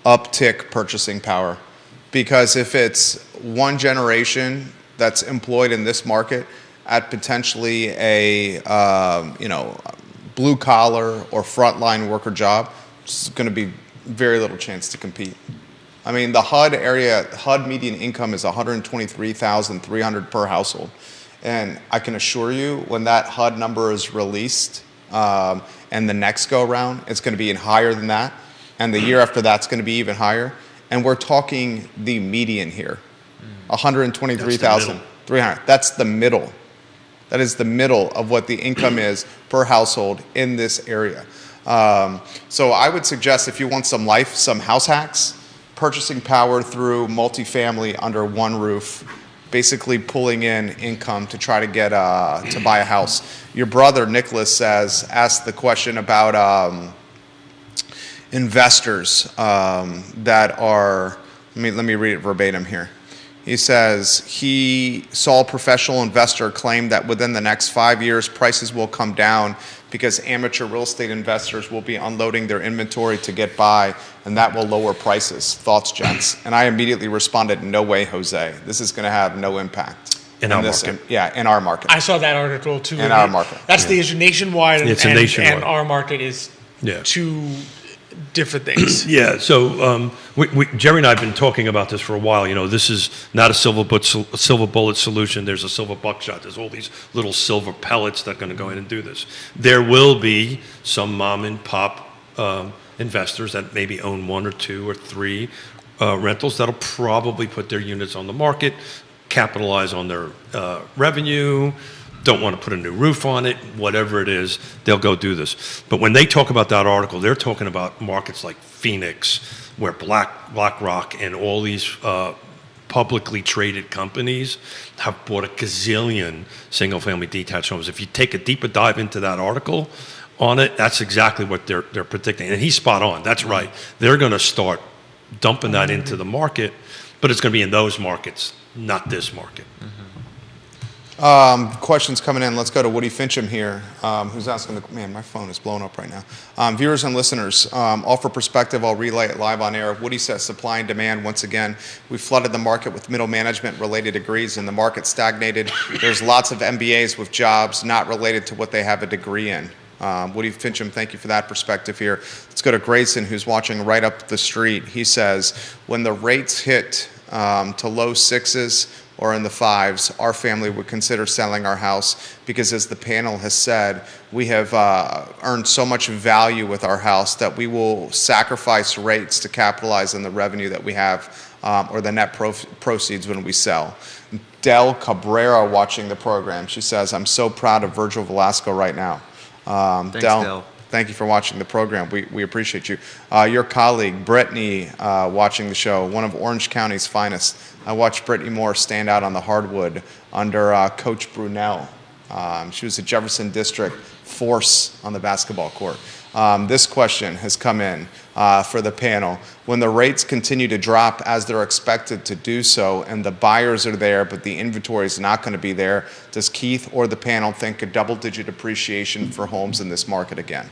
uptick purchasing power. Because if it's one generation that's employed in this market at potentially a blue collar or frontline worker job, it's going to be very little chance to compete. I mean, the HUD median income is $123,300 per household. And I can assure you, when that HUD number is released, and the next go around, it's going to be higher than that. And the year after that's going to be even higher. And we're talking the median here, 123,300. That's the middle. That is the middle of what the income is per household in this area. So I would suggest, if you want some house hacks, purchasing power through multifamily under one roof, basically pulling in income to try to get to buy a house. Your brother Nicholas asked the question about investors that are. Let me read it verbatim here. He says he saw a professional investor claim that within the next 5 years prices will come down because amateur real estate investors will be unloading their inventory to get by, and that will lower prices. Thoughts, gents? And I immediately responded, no way, Jose. This is going to have no impact. In our market. In our market. I saw that article too. In our market. That's the issue nationwide, nationwide. And our market is two different things. So Jerry and I have been talking about this for a while. This is not a silver bullet solution. There's a silver buckshot. There's all these little silver pellets that are going to go in and do this. There will be some mom and pop investors that maybe own 1 or 2 or 3 rentals that'll probably put their units on the market, capitalize on their revenue, don't want to put a new roof on it, whatever it is, they'll go do this. But when they talk about that article, they're talking about markets like Phoenix, where BlackRock and all these publicly traded companies have bought a gazillion single-family detached homes. If you take a deeper dive into that article on it, that's exactly what they're predicting. And he's spot on. That's right. They're going to start dumping that into the market, but it's going to be in those markets, not this market. Questions coming in. Let's go to Woody Fincham here, who's asking, man, my phone is blowing up right now. Viewers and listeners, all for perspective, I'll relay it live on air. Woody says supply and demand, once again, we flooded the market with middle management related degrees and the market stagnated. There's lots of MBAs with jobs not related to what they have a degree in. Woody Fincham, thank you for that perspective here. Let's go to Grayson, who's watching right up the street. He says, when the rates hit to low 6s, or in the 5s, our family would consider selling our house because, as the panel has said, we have earned so much value with our house that we will sacrifice rates to capitalize on the revenue that we have or the net proceeds when we sell. Del Cabrera watching the program. She says, I'm so proud of Virgil Velasco right now. Thanks, Del. Thank you for watching the program. We appreciate you. Your colleague, Brittany, watching the show, one of Orange County's finest. I watched Brittany Moore stand out on the hardwood under Coach Brunel. She was a Jefferson District force on the basketball court. This question has come in for the panel. When the rates continue to drop as they're expected to do so, and the buyers are there, but the inventory is not going to be there, does Keith or the panel think a double-digit appreciation for homes in this market again?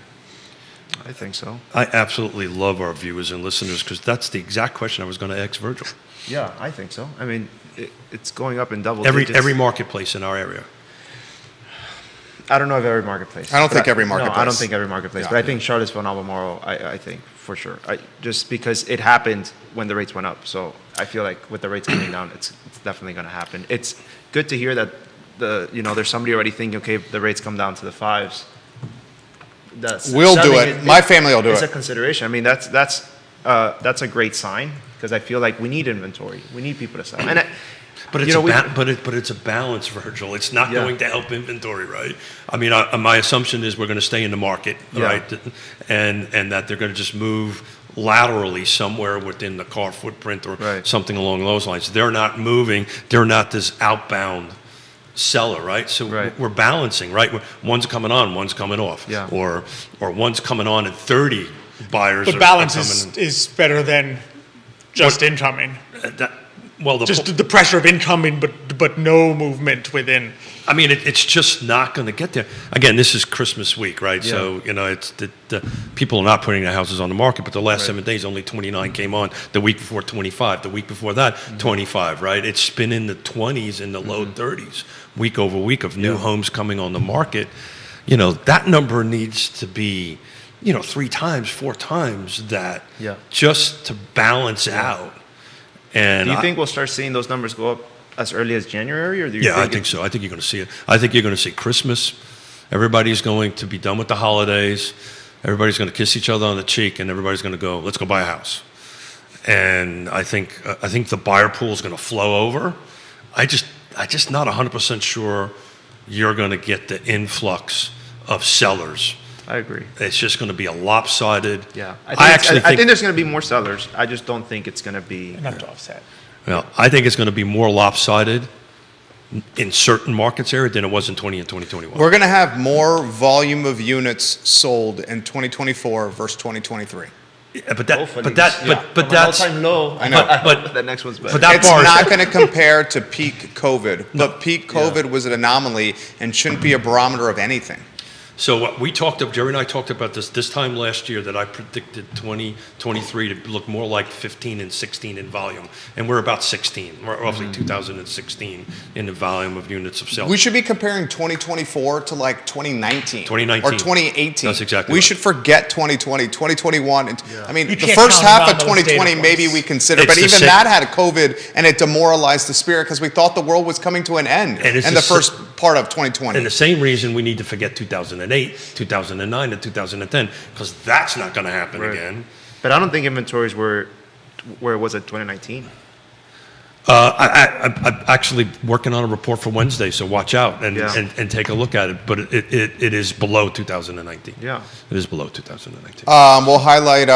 I think so. I absolutely love our viewers and listeners because that's the exact question I was going to ask Virgil. Yeah, I think so. I mean, it's going up in double digits. Every marketplace in our area. I don't know of every marketplace. I don't think every marketplace. No, I don't think every marketplace. Yeah. But I think Charlottesville and Albemarle, I think for sure. Just because it happened when the rates went up. So I feel like with the rates coming down, it's definitely going to happen. It's good to hear that there's somebody already thinking, okay, if the rates come down to the 5s. We'll do it. My family will do it's it. It's a consideration. I mean, that's a great sign because I feel like we need inventory. We need people to sell. And But it's a balance, Virgil. It's not going to help inventory, right? I mean, my assumption is we're going to stay in the market, right? And that they're going to just move laterally somewhere within the car footprint or something along those lines. They're not moving. They're not this outbound seller, right? So we're balancing, right? One's coming on, one's coming off, or one's coming on and 30 buyers. But balance is better than just incoming. Just the pressure of incoming, but no movement within. I mean, it's just not going to get there. Again, this is Christmas week, right? Yeah. So, it's the people are not putting their houses on the market, but the last 7 days, only 29 came on. The week before, 25. The week before that, 25, right? It's been in the 20s, in the low 30s, week over week of new homes coming on the market. That number needs to be, 3 times, 4 times that just to balance out. And do you think we'll start seeing those numbers go up as early as January, or do you think I think so. I think you're going to see it. I think you're going to see Christmas. Everybody's going to be done with the holidays. Everybody's going to kiss each other on the cheek, and everybody's going to go, let's go buy a house. And I think the buyer pool is going to flow over. I just not 100% sure you're going to get the influx of sellers. I agree. It's just going to be a lopsided. Yeah, I think there's going to be more sellers. I just don't think it's going to be enough to offset. Well, I think it's going to be more lopsided in certain markets area than it was in 20 and 2021. We're going to have more volume of units sold in 2024 versus 2023. Yeah, but that's all-time low. I know. But the next one's better. But that it's bar not going to compare to peak COVID, but peak COVID was an anomaly and shouldn't be a barometer of anything. So Jerry and I talked about this time last year that I predicted 2023 to look more like 15 and 16 in volume. And we're about 16. We're roughly 2016 in the volume of units of sales. We should be comparing 2024 to like 2019. 2019. Or 2018. That's exactly We right. should forget 2020, 2021. I mean, You the can't first count half of on those 2020 data maybe points. we consider, It's but the even same- that had COVID and it demoralized the spirit because we thought the world was coming to an end And it's in the the first part of 2020. And the same reason we need to forget 2008, 2009, and 2010, because that's not going to happen again. But I don't think inventories were where it was at 2019. I'm actually working on a report for Wednesday, so watch out and take a look at it. But it is below 2019. Yeah. It is below 2019. We'll highlight,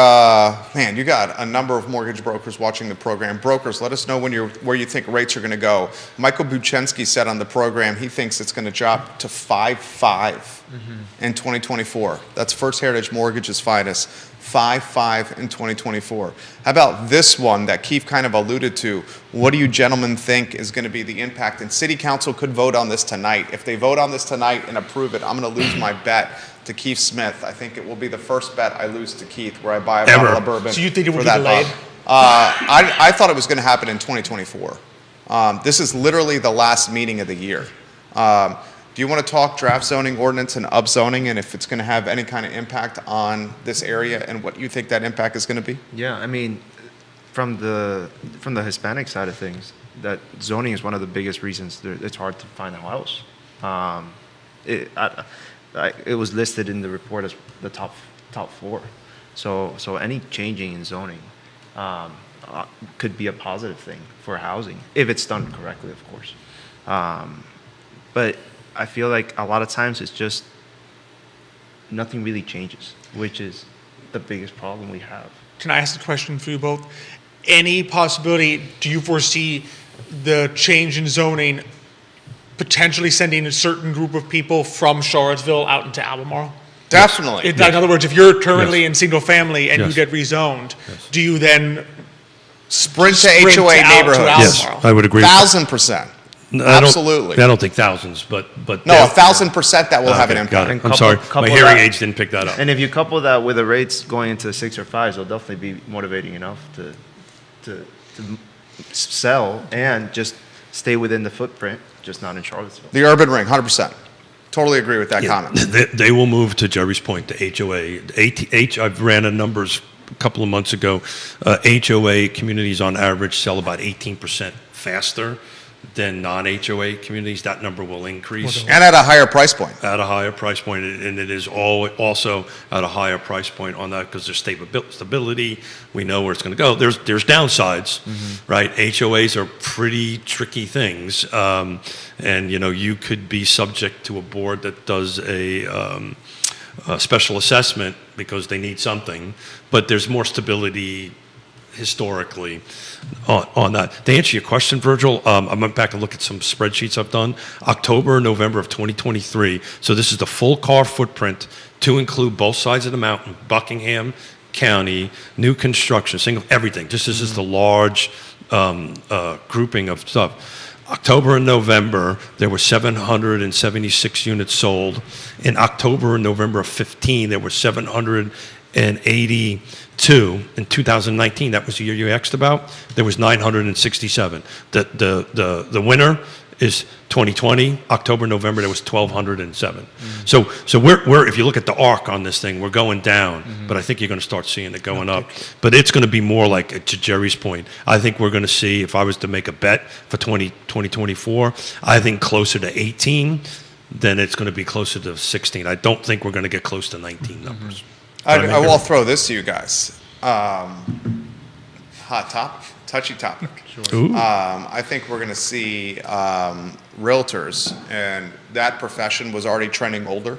man, you got a number of mortgage brokers watching the program. Brokers, let us know where you think rates are going to go. Michael Buchensky said on the program he thinks it's going to drop to 5.5 in 2024. That's First Heritage Mortgage's finest. 5.5 in 2024. How about this one that Keith kind of alluded to? What do you gentlemen think is going to be the impact? And City Council could vote on this tonight. If they vote on this tonight and approve it, I'm going to lose my bet to Keith Smith. I think it will be the first bet I lose to Keith where I buy a bottle of bourbon. So you think it will for be that delayed? I thought it was going to happen in 2024. This is literally the last meeting of the year. Do you want to talk draft zoning ordinance and upzoning and if it's going to have any kind of impact on this area and what you think that impact is going to be? Yeah, I mean, from the Hispanic side of things, that zoning is one of the biggest reasons it's hard to find a house. It was listed in the report as the top 4. So any changing in zoning could be a positive thing for housing if it's done correctly, of course. But I feel like a lot of times it's just nothing really changes, which is the biggest problem we have. Can I ask a question for you both? Any possibility, do you foresee the change in zoning potentially sending a certain group of people from Charlottesville out into Albemarle? Definitely. In other words, if you're currently Yes. in single family and you Yes. get rezoned, Yes. do you then Sprint to sprint HOA out to neighborhoods. Yes, Albemarle? I would agree. 1,000%. Absolutely. I don't think thousands, but No, 1,000% that will have an Okay, impact. got it. And I'm couple- sorry, couple my hearing that- aids didn't pick that up. And if you couple that with the rates going into 6 or 5s, it'll definitely be motivating enough to sell and just stay within the footprint, just not in Charlottesville. The urban ring, 100%. Totally agree with that comment. They will move, to Jerry's point, to HOA. I've ran the numbers a couple of months ago. HOA communities on average sell about 18% faster than non-HOA communities. That number will increase And at a higher price point. at a higher price point, and it is also at a higher price point on that because there's stability. We know where it's going to go. There's downsides, right? HOAs are pretty tricky things, and you could be subject to a board that does a special assessment because they need something, but there's more stability historically on that. To answer your question, Virgil, I went back and looked at some spreadsheets I've done. October, November of 2023. So this is the full car footprint to include both sides of the mountain, Buckingham County, new construction, single, everything. This is the large grouping of stuff. October and November, there were 776 units sold. In October and November of 15, there were 782. In 2019, that was the year you asked about, there was 967. The winner is 2020, October, November, there was 1,207. So we're if you look at the arc on this thing, we're going down, but I think you're going to start seeing it going up. But it's going to be more like, to Jerry's point, I think we're going to see, if I was to make a bet for 2024, I think closer to 18 than it's going to be closer to 16. I don't think we're going to get close to 19 numbers. I will throw this to you guys. Hot topic, touchy topic. Ooh. I think we're going to see realtors, and that profession was already trending older.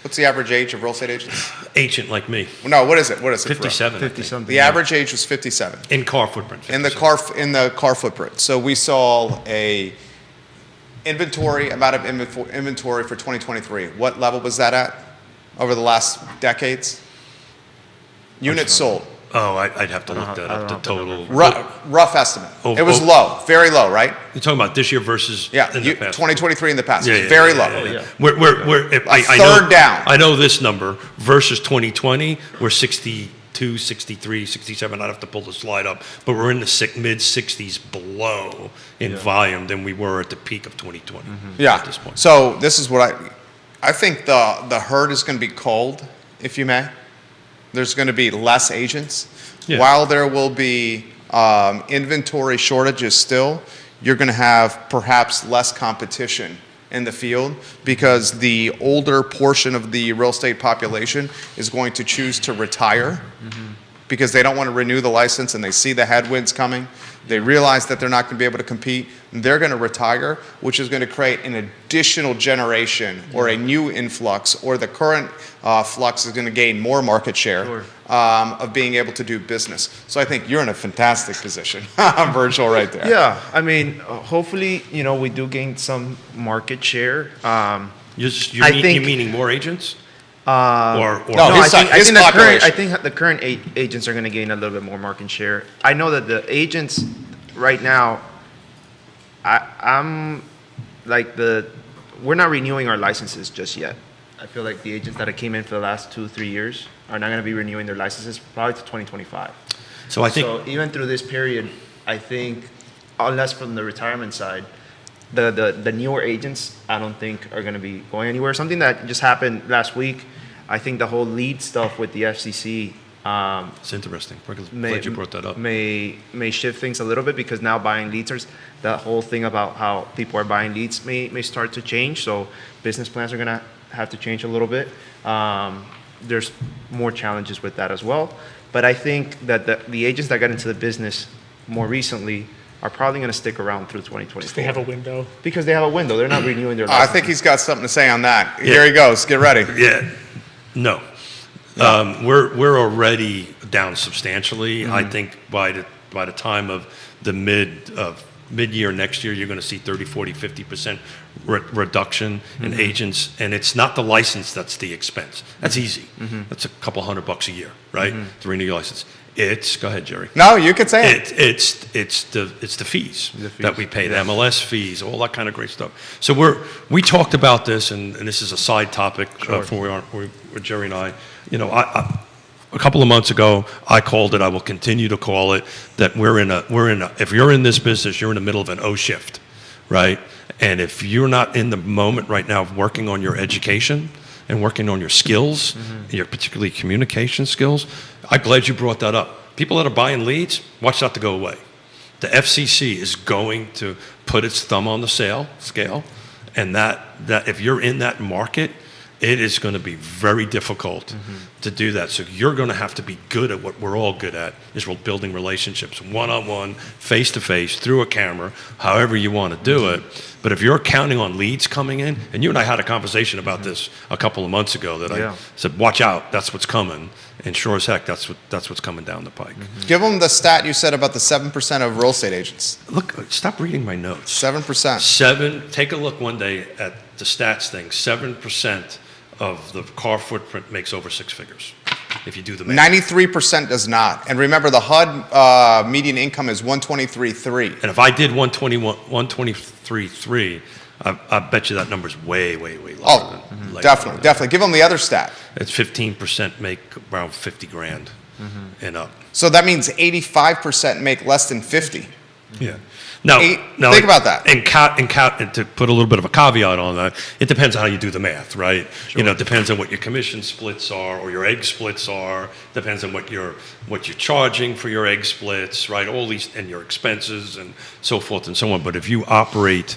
What's the average age of real estate agents? Agent like me, No, what is it? What is it? for real? 57. I 50 think. something. The average age was 57 In car footprint. in the 57. car footprint. So we saw amount of inventory for 2023. What level was that at over the last decades? Units sold. Oh, I'd have to look that I up. The don't know the total. Rough estimate. Oh, It was oh. low, very low, right? You're talking about this year versus Yeah, in the past. 2023 in the past. Yeah, Very yeah, low. yeah, yeah. yeah. We're I third know, down. I know this number versus 2020. We're 62, 63, 67. I'd have to pull the slide up, but we're in the mid 60s below in volume than we were at the peak of 2020. Yeah. At this point. So this is what I think the herd is going to be culled, if you may. There's going to be less agents. Yeah. While there will be inventory shortages still, you're going to have perhaps less competition in the field because the older portion of the real estate population is going to choose to retire because they don't want to renew the license and they see the headwinds coming. They realize that they're not going to be able to compete. They're going to retire, which is going to create an additional generation or a new influx, or the current flux is going to gain more market share of being able to do business. So I think you're in a fantastic position, Virgil, right there. Yeah, I mean, hopefully, we do gain some market share. You're I think- meaning more agents? No, No, his population. I think the current agents are going to gain a little bit more market share. I know that the agents right now, I'm like we're not renewing our licenses just yet. I feel like the agents that came in for the last 2-3 years are not going to be renewing their licenses probably to 2025. So I think So even through this period, I think, unless from the retirement side, the newer agents, I don't think are going to be going anywhere. Something that just happened last week, I think the whole lead stuff with the FCC It's interesting. Glad may, you brought that up. may shift things a little bit, because now buying leads, that whole thing about how people are buying leads may start to change. So business plans are going to have to change a little bit. There's more challenges with that as well. But I think that the agents that got into the business more recently are probably going to stick around through 2024. They have a window. Because they have a window. They're not renewing their I license. think he's got something to say on that. Yeah. Here he goes. Get ready. Yeah. No. We're already down substantially. I think by the time of the mid-year next year, you're going to see 30, 40, 50% reduction in agents. And it's not the license that's the expense. That's easy. That's a couple $100 a year, right? To renew your license. Go ahead, Jerry. No, you can say it. It's the fees that we pay, the MLS fees, all that kind of great stuff. So we talked about this, and this is a side topic for Jerry and I. You know, a couple of months ago, I called it. I will continue to call it that we're in a. If you're in this business, you're in the middle of an O shift, right? And if you're not in the moment right now of working on your education and working on your skills, your particularly communication skills, I'm glad you brought that up. People that are buying leads, watch that to go away. The FCC is going to put its thumb on the scale, and that if you're in that market, it is going to be very difficult to do that. So you're going to have to be good at what we're all good at, is we're building relationships, one-on-one, face-to-face, through a camera, however you want to do it. But if you're counting on leads coming in, and you and I had a conversation about this a couple of months ago, that I said, watch out, that's what's coming. And sure as heck, that's what's coming down the pike. Give them the stat you said about the 7% of real estate agents. Look, stop reading my notes. 7%. Take a look one day at the stats thing. 7% of the car footprint makes over six figures, if you do the math. 93% does not. And remember, the HUD median income is 123.3. And if I did 123.3, I bet you that number's way, way, way lower. Oh, definitely. Give them the other stat. It's 15% make around 50 grand and up. So that means 85% make less than 50. Yeah. Now, Think about that. And to put a little bit of a caveat on that, it depends on how you do the math, right? Sure. You know, it depends on what your commission splits are or your egg splits are. Depends on what you're charging for your egg splits, right? All these, and your expenses and so forth and so on. But if you operate,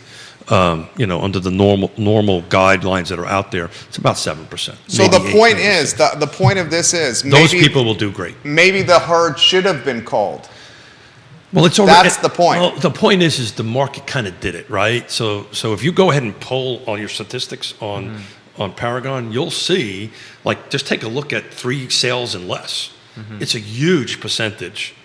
under the normal guidelines that are out there, it's about 7%. So the point is, the point of this is, maybe, those people will do great. Maybe the herd should have been called. Well, it's already, that's the point. Well, the point is the market kind of did it, right? So if you go ahead and poll all your statistics on Paragon, you'll see, like, just take a look at 3 sales and less. It's a huge percentage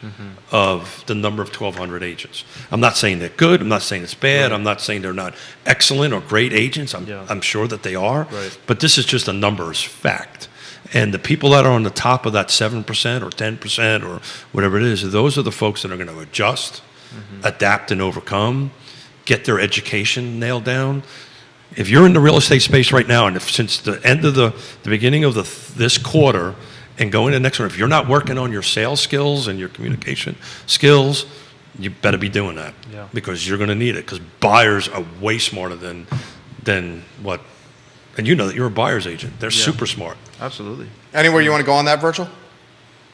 of the number of 1,200 agents. I'm not saying they're good. I'm not saying it's bad. I'm not saying they're not excellent or great agents. I'm sure that they are. Right. But this is just a numbers fact. And the people that are on the top of that 7% or 10% or whatever it is, those are the folks that are going to adjust, adapt and overcome, get their education nailed down. If you're in the real estate space right now, and since the end of the beginning of this quarter and going to the next one, if you're not working on your sales skills and your communication skills, you better be doing that, because you're going to need it, because buyers are way smarter than what. And you know that you're a buyer's agent. They're super smart. Absolutely. Anywhere you want to go on that, Virgil?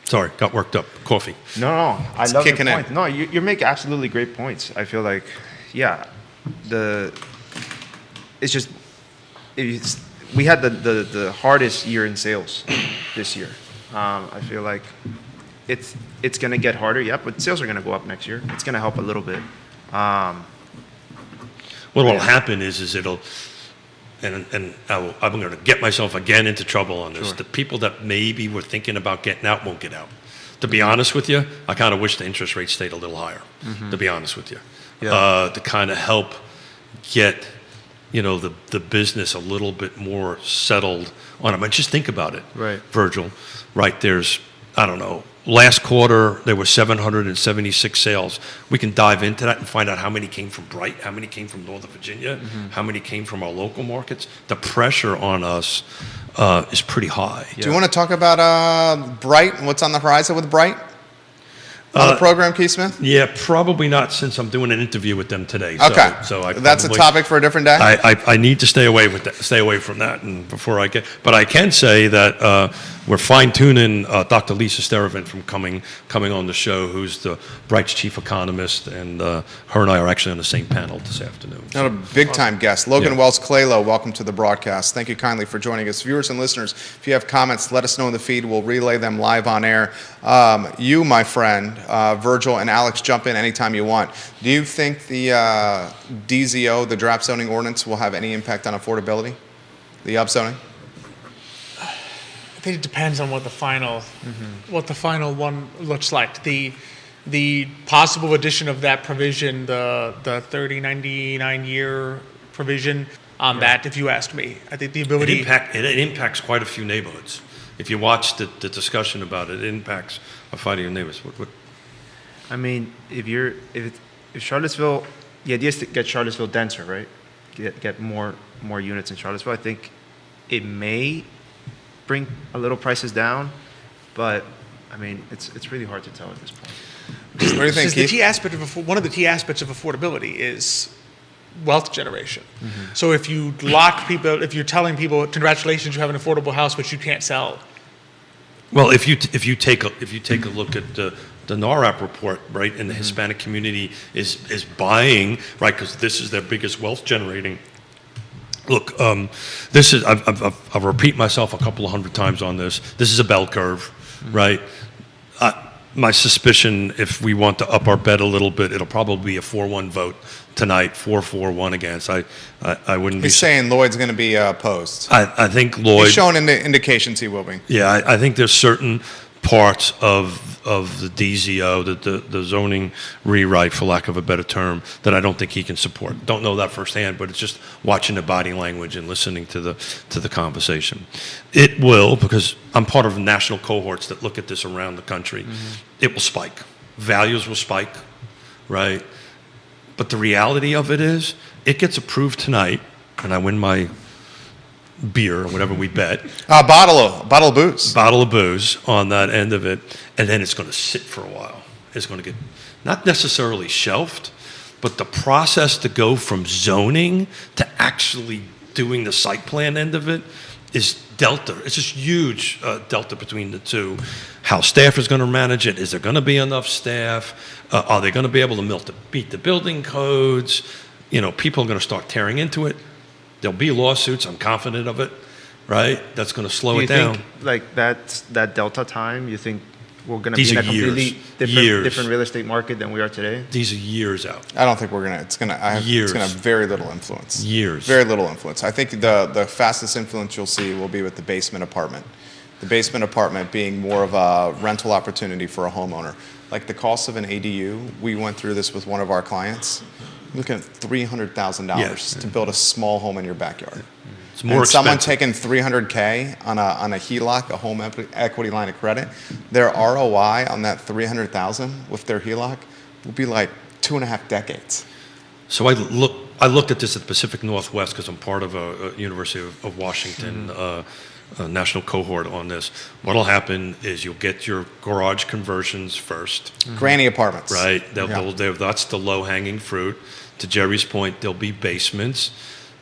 Sorry, got worked up. Coffee. No, I love your kicking point. in. No, you make absolutely great points. I feel like, we had the hardest year in sales this year. I feel like it's going to get harder, but sales are going to go up next year. It's going to help a little bit. What will happen is it'll. And I'm going to get myself again into trouble on this. Sure. The people that maybe were thinking about getting out won't get out. To be honest with you, I kind of wish the interest rate stayed a little higher, to be honest with you. To kind of help get, the business a little bit more settled on them. And just think about it, right, Virgil. Right, there's, I don't know, last quarter there were 776 sales. We can dive into that and find out how many came from Bright, how many came from Northern Virginia, how many came from our local markets. The pressure on us is pretty high. Do you want to talk about Bright and what's on the horizon with Bright on the program, Keith Smith? Yeah, probably not, since I'm doing an interview with them today. Okay, so that's a topic for a different day. I need to stay away from that, and but I can say that we're fine-tuning Dr. Lisa Steravin from coming on the show, who's the Bright's chief economist, and her and I are actually on the same panel this afternoon. Not a big-time guest. Logan Yeah. Wells-Clalo, welcome to the broadcast. Thank you kindly for joining us. Viewers and listeners, if you have comments, let us know in the feed. We'll relay them live on air. You, my friend, Virgil and Alex, jump in anytime you want. Do you think the DZO, the draft zoning ordinance, will have any impact on affordability? The upzoning? I think it depends on what the final one looks like. The possible addition of that provision, the 30-99 year provision on that, if you asked me, I think the ability. It impacts quite a few neighborhoods. If you watch the discussion about it, it impacts a fight of your neighbors. I mean, if Charlottesville, the idea is to get Charlottesville denser, right? Get more units in Charlottesville. I think it may bring a little prices down, but I mean, it's really hard to tell at this point. What do you think, Keith? One of the key aspects of affordability is wealth generation. So if you lock people, if you're telling people, congratulations, you have an affordable house, but you can't sell. Well, if you take a look at the NARAP report, right, and the Hispanic community is buying, right, because this is their biggest wealth generating. Look, this is I'll repeat myself a couple of hundred times on this. This is a bell curve, right? My suspicion, if we want to up our bet a little bit, it'll probably be a 4-1 vote tonight, 4-4-1 against. I wouldn't be. He's saying Lloyd's going to be opposed. I think Lloyd. He's showing indications he will be. Yeah, I think there's certain parts of the DZO, the zoning rewrite, for lack of a better term, that I don't think he can support. Don't know that firsthand, but it's just watching the body language and listening to the conversation. It will, because I'm part of national cohorts that look at this around the country. It will spike. Values will spike, right? But the reality of it is, it gets approved tonight, and I win my beer or whatever we bet. Bottle of booze. Bottle of booze on that end of it, and then it's going to sit for a while. It's going to get not necessarily shelved, but the process to go from zoning to actually doing the site plan end of it is delta. It's this huge delta between the two. How staff is going to manage it? Is there going to be enough staff? Are they going to be able to beat the building codes? People are going to start tearing into it. There'll be lawsuits. I'm confident of it, right? That's going to slow it down. Think, like that delta time, you think we're going to These be in are a completely years. different real estate market than we are today? These are years out. I don't think we're going to. It's going to have very little influence. Years. Very little influence. I think the fastest influence you'll see will be with the basement apartment. The basement apartment being more of a rental opportunity for a homeowner. Like the cost of an ADU, we went through this with one of our clients. Looking at $300,000 to build a small home in your backyard. It's more someone expensive. taking $300K on a HELOC, a home equity line of credit, their ROI on that $300,000 with their HELOC will be like 2.5 decades. So I looked at this at the Pacific Northwest because I'm part of a University of Washington a national cohort on this. What'll happen is you'll get your garage conversions first. Granny apartments. Right. That's the low-hanging fruit. To Jerry's point, there'll be basements.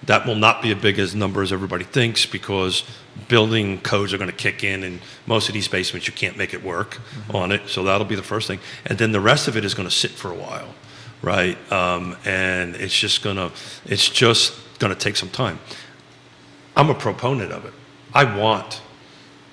That will not be as big as number as everybody thinks because building codes are going to kick in, and most of these basements you can't make it work on it. So that'll be the first thing, and then the rest of it is going to sit for a while, right? And it's just going to take some time. I'm a proponent of it. I want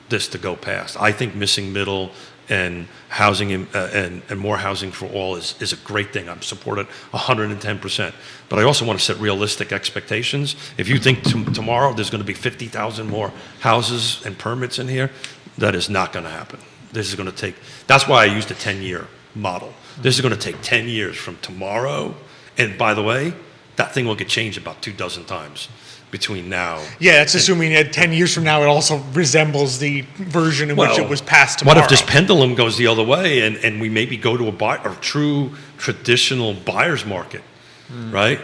this to go past. I think missing middle and housing and more housing for all is a great thing. I'm supported 110%. But I also want to set realistic expectations. If you think tomorrow there's going to be 50,000 more houses and permits in here, that is not going to happen. This is going to take, that's why I used a 10-year model. This is going to take 10 years from tomorrow. And by the way, that thing will get changed about 24 times between now. Yeah, that's assuming that 10 years from now it also resembles the version in which it was passed tomorrow. What if this pendulum goes the other way and we maybe go to a true traditional buyer's market, right?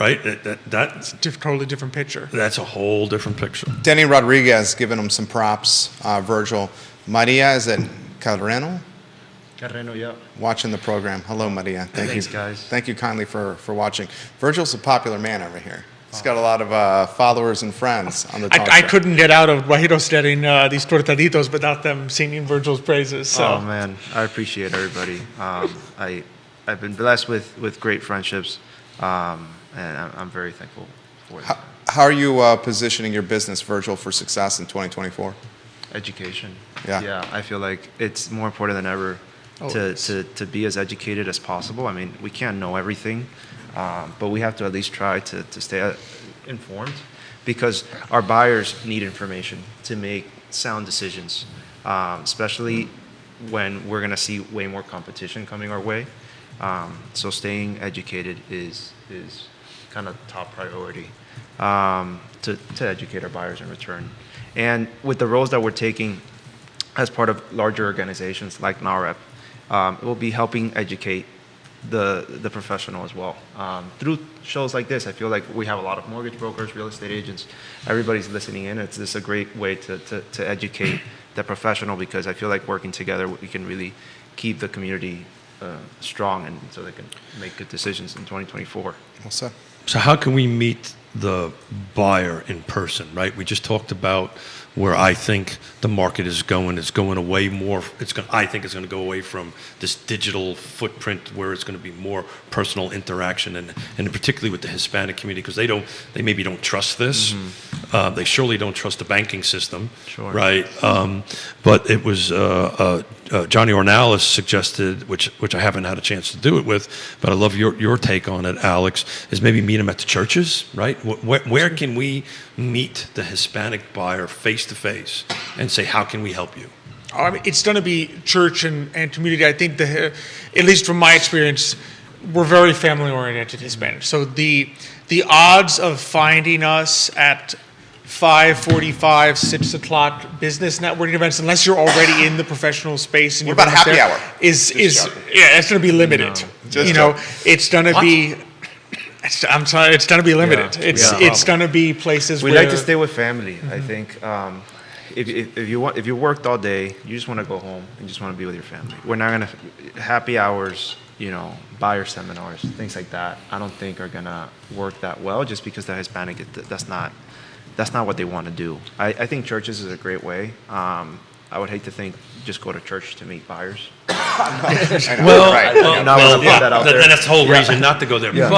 Right? That's a totally different picture. That's a whole different picture. Denny Rodriguez giving him some props. Virgil. Maria, is it Carreno? Carreno, yeah. Watching the program. Hello, Maria. Thanks, guys. Thank you kindly for watching. Virgil's a popular man over here. He's got a lot of followers and friends on the talk I show. couldn't get out of Guajiros getting these tortaditos without them singing Virgil's praises. So. Oh man, I appreciate everybody. I've been blessed with great friendships, and I'm very thankful for that. How are you positioning your business, Virgil, for success in 2024? Education. Yeah. I feel like it's more important than ever to be as educated as possible. I mean, we can't know everything, but we have to at least try to stay informed, because our buyers need information to make sound decisions, especially when we're going to see way more competition coming our way. So staying educated is kind of top priority, to educate our buyers in return. And with the roles that we're taking as part of larger organizations like NAREP, it will be helping educate the professional as well. Through shows like this, I feel like we have a lot of mortgage brokers, real estate agents, everybody's listening in. It's just a great way to educate the professional, because I feel like working together, we can really keep the community strong, and so they can make good decisions in 2024. Well said. So how can we meet the buyer in person, right? We just talked about where I think the market is going. It's going away more. I think it's going to go away from this digital footprint, where it's going to be more personal interaction, and particularly with the Hispanic community, because they maybe don't trust this. Mm-hmm. They surely don't trust the banking system, Sure. right? But it was Johnny Ornalis suggested, which I haven't had a chance to do it with, but I love your take on it, Alex, is maybe meet them at the churches, right? Where can we meet the Hispanic buyer face to face and say, how can we help you? I mean, it's going to be church and community. I think, at least from my experience, we're very family-oriented Hispanics. So the odds of finding us at 5:45, 6 o'clock business networking events, unless you're already in the professional space and What you're about happy there, hour? is joking. it's going to be limited. Just you know, joking. it's going to be. I'm sorry, it's going to be limited. Yeah. It's going to be places We where like to stay with family. I think if you worked all day, you just want to go home and just want to be with your family. We're not gonna happy hours, buyer seminars, things like that. I don't think are gonna work that well, just because they're Hispanic. That's not what they want to do. I think churches is a great way. I would hate to think just go to church to meet buyers. I know, Well, right. then that's the whole reason not to go there. Yeah.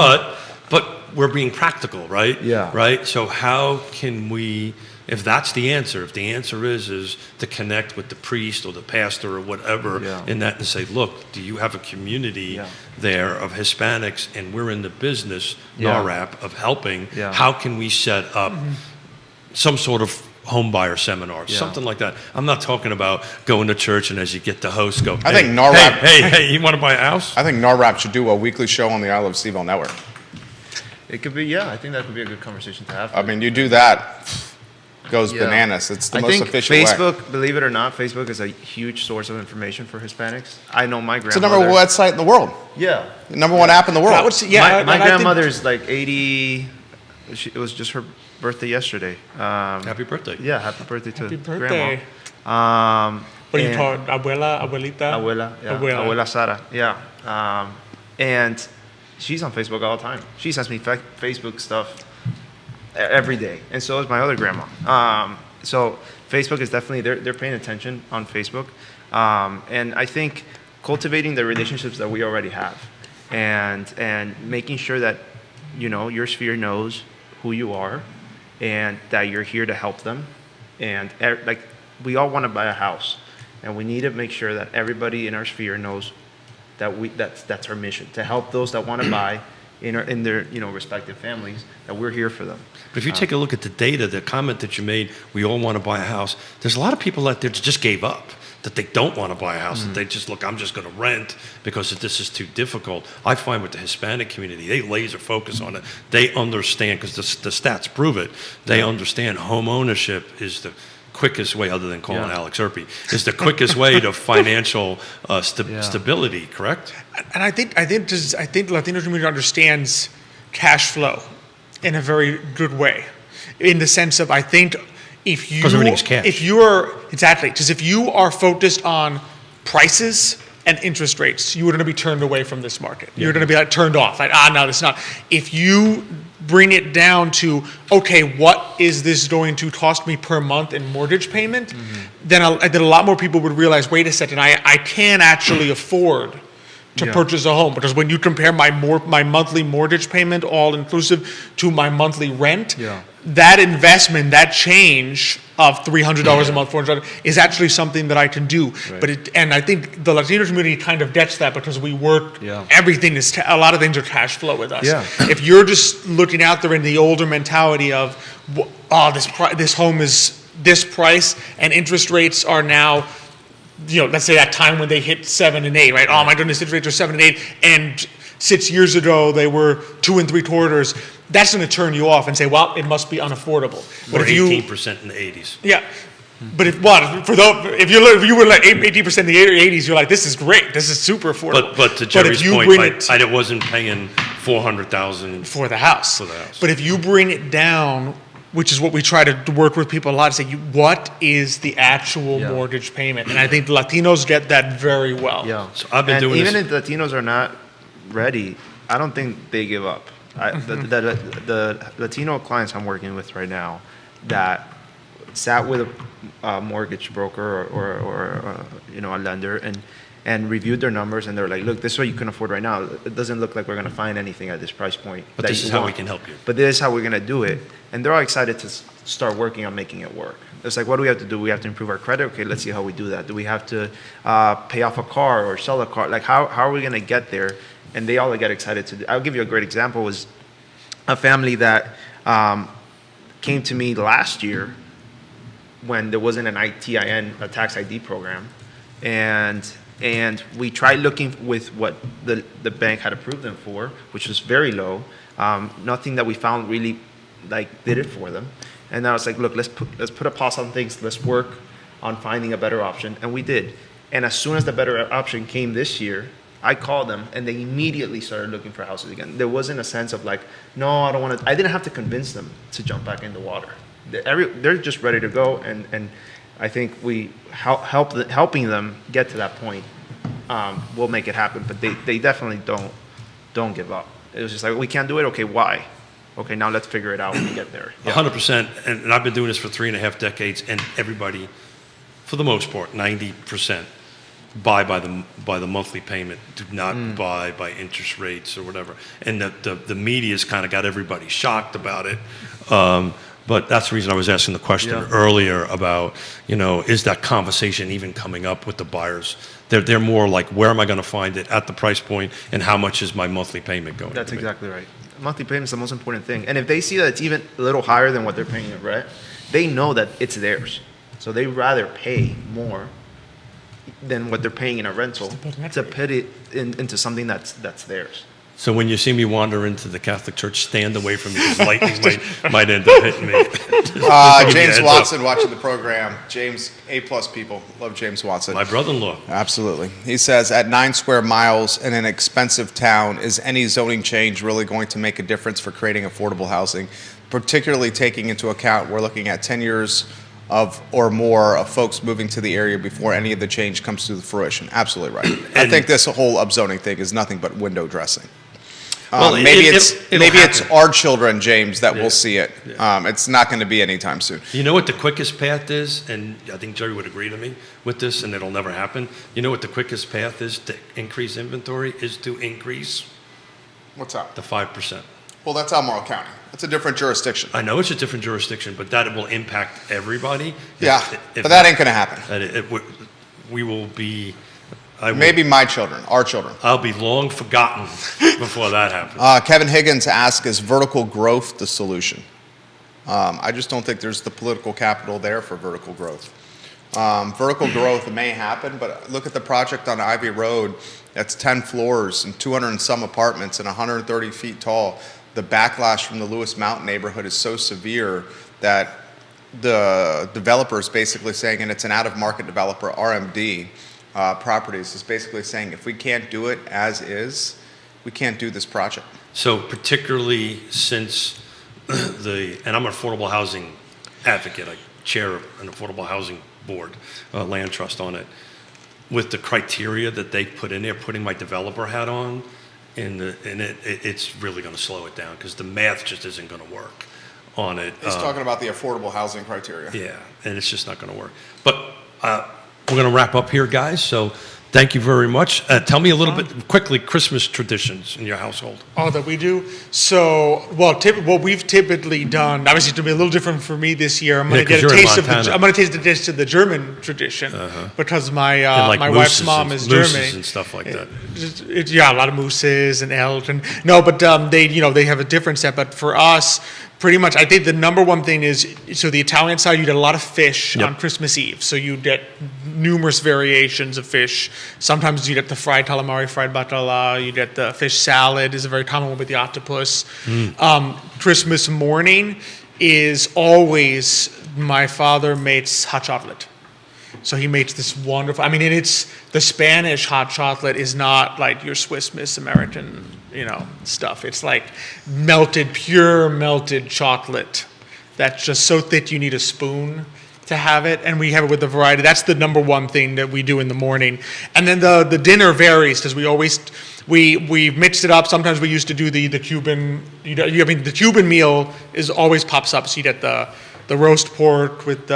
But we're being practical, right? Yeah. Right? So how can we, if that's the answer, if the answer is to connect with the priest or the pastor or whatever in that, and say, look, do you have a community there of Hispanics, and we're in the business, NARAP, of helping, how can we set up some sort of home buyer seminar, something like that? I'm not talking about going to church and as you get the host go, I think NARAP- hey, you want to buy a house? I think NARAP should do a weekly show on the I Love Steville network. It could be, I think that could be a good conversation to have. I mean, you do that, goes bananas. It's the I most think efficient way. Facebook, believe it or not, Facebook is a huge source of information for Hispanics. I know my grandmother. It's the number one website in the world. Yeah. The number one app in the world. I would say, yeah, my and I think- grandmother's like 80. It was just her birthday yesterday. Happy birthday. Yeah, happy birthday to Happy birthday. grandma. What do you and- call it? Abuelita? Abuela, yeah. Abuela Sara, yeah. And she's on Facebook all the time. She sends me Facebook stuff every day, and so is my other grandma. So Facebook is definitely, they're paying attention on Facebook. And I think cultivating the relationships that we already have, and making sure that, your sphere knows who you are, and that you're here to help them. And like, we all want to buy a house, and we need to make sure that everybody in our sphere knows that that's our mission, to help those that want to buy in their respective families, that we're here for them. But if you take a look at the data, the comment that you made, we all want to buy a house, there's a lot of people out there that just gave up, that they don't want to buy a house, that they just, look, I'm just going to rent because this is too difficult. I find with the Hispanic community, they laser focus on it. They understand, because the stats prove it, they understand home ownership is the quickest way, other than calling Alex Erpy, is the quickest way to financial stability, correct? And I think the Latino community understands cash flow in a very good way, in the sense of, I think if you, 'Cause everything's cash. if you are, exactly, because if you are focused on prices and interest rates, you are going to be turned away from this market. You're going to be turned off. Like, no, it's not. If you bring it down to, okay, what is this going to cost me per month in mortgage payment, then a lot more people would realize, wait a second, I can actually afford to purchase a home. Because when you compare my monthly mortgage payment, all inclusive, to my monthly rent, that investment, that change of $300 a month, $400 is actually something that I can do. But and I think the Latino community kind of gets that because we work. Everything is a lot of things are cash flow with us. If you're just looking out there in the older mentality of, oh, this home is this price and interest rates are now, let's say that time when they hit 7 and 8, right? Oh my goodness, interest rates are 7 and 8, and 6 years ago they were 2 3/4. That's going to turn you off and say, well, it must be unaffordable. Or 18% in the 80s. Yeah. But if you were like 18% in the 80s, you're like, this is great. This is super affordable. But to Jerry's point, I wasn't paying $400,000 for the house. But if you bring it down, which is what we try to work with people a lot, to say, what is the actual mortgage payment? And I think Latinos get that very well. So I've been doing this. Even if Latinos are not ready, I don't think they give up. The Latino clients I'm working with right now that sat with a mortgage broker or a lender and reviewed their numbers, and they're like, look, this is what you can afford right now. It doesn't look like we're going to find anything at this price point. But this is how we can help you. But this is how we're going to do it. And they're all excited to start working on making it work. It's like, what do we have to do? We have to improve our credit. Okay, let's see how we do that. Do we have to pay off a car or sell a car? Like, how are we going to get there? And they all get excited to do. I'll give you a great example. Was a family that came to me last year when there wasn't an ITIN, a tax ID program, and we tried looking with what the bank had approved them for, which was very low. Nothing that we found really did it for them. And I was like, look, let's put a pause on things. Let's work on finding a better option, and we did. And as soon as the better option came this year, I called them, and they immediately started looking for houses again. There wasn't a sense of no, I don't want to. I didn't have to convince them to jump back in the water. They're just ready to go, and I think we helping them get to that point will make it happen. But they definitely don't give up. It was just like, we can't do it. Okay, why? Okay, now let's figure it out when we get there. 100%. And I've been doing this for 3.5 decades, and everybody, for the most part, 90%. Buy by the monthly payment, do not buy by interest rates or whatever. And the media's kind of got everybody shocked about it. But that's the reason I was asking the question earlier about, is that conversation even coming up with the buyers? They're more like, where am I going to find it at the price point, and how much is my monthly payment going to be? That's exactly right. Monthly payment is the most important thing. And if they see that it's even a little higher than what they're paying in rent, they know that it's theirs. So they rather pay more than what they're paying in a rental to put it into something that's theirs. So when you see me wander into the Catholic Church, stand away from me because lightning might end up hitting me. James Watson watching the program. James, A+ people. Love James Watson. My brother-in-law. Absolutely. He says, at 9 square miles in an expensive town, is any zoning change really going to make a difference for creating affordable housing? Particularly taking into account we're looking at 10 years or more of folks moving to the area before any of the change comes to fruition. Absolutely right. I think this whole upzoning thing is nothing but window dressing. Maybe it's our children, James, that will see it. It's not going to be anytime soon. You know what the quickest path is? And I think Jerry would agree to me with this, and it'll never happen. You know what the quickest path is to increase inventory? Is to increase What's up? the 5%. Well, that's Albemarle County. It's a different jurisdiction. I know it's a different jurisdiction, but that will impact everybody. But that ain't going to happen. We will be... Maybe my children, our children. I'll be long forgotten before that happens. Kevin Higgins asks, is vertical growth the solution? I just don't think there's the political capital there for vertical growth. Vertical growth may happen, but look at the project on Ivy Road. That's 10 floors and 200 and some apartments and 130 feet tall. The backlash from the Lewis Mountain neighborhood is so severe that the developer is basically saying, and it's an out-of-market developer, RMD Properties, is basically saying, if we can't do it as is, we can't do this project. So particularly since and I'm an affordable housing advocate, I chair an affordable housing board, land trust on it, with the criteria that they put in there, putting my developer hat on, it's really going to slow it down because the math just isn't going to work on it. He's talking about the affordable housing criteria. Yeah, and it's just not going to work. But we're going to wrap up here, guys. So thank you very much. Tell me a little bit quickly, Christmas traditions in your household. Oh, that we do? So, what we've typically done, obviously it's going to be a little different for me this year. I'm going to 'cause get a you're in taste of Montana. I'm going to taste the taste of the German tradition because my And like my wife's mooses mom and- is mooses German. and stuff like that. Yeah, a lot of mooses and elk and no, but they have a different set. But for us, pretty much, I think the number one thing is, so the Italian side, you get a lot of fish Yep. on Christmas Eve. So you get numerous variations of fish. Sometimes you get the fried calamari, fried batala. You get the fish salad is a very common one with the octopus. Christmas morning is always, my father makes hot chocolate. So he makes this wonderful, I mean, and it's, the Spanish hot chocolate is not like your Swiss Miss American, stuff. It's like pure melted chocolate that's just so thick you need a spoon to have it. And we have it with a variety. That's the number one thing that we do in the morning. And then the dinner varies because we mixed it up. Sometimes we used to do the Cuban, the Cuban meal always pops up. So you get the roast pork with the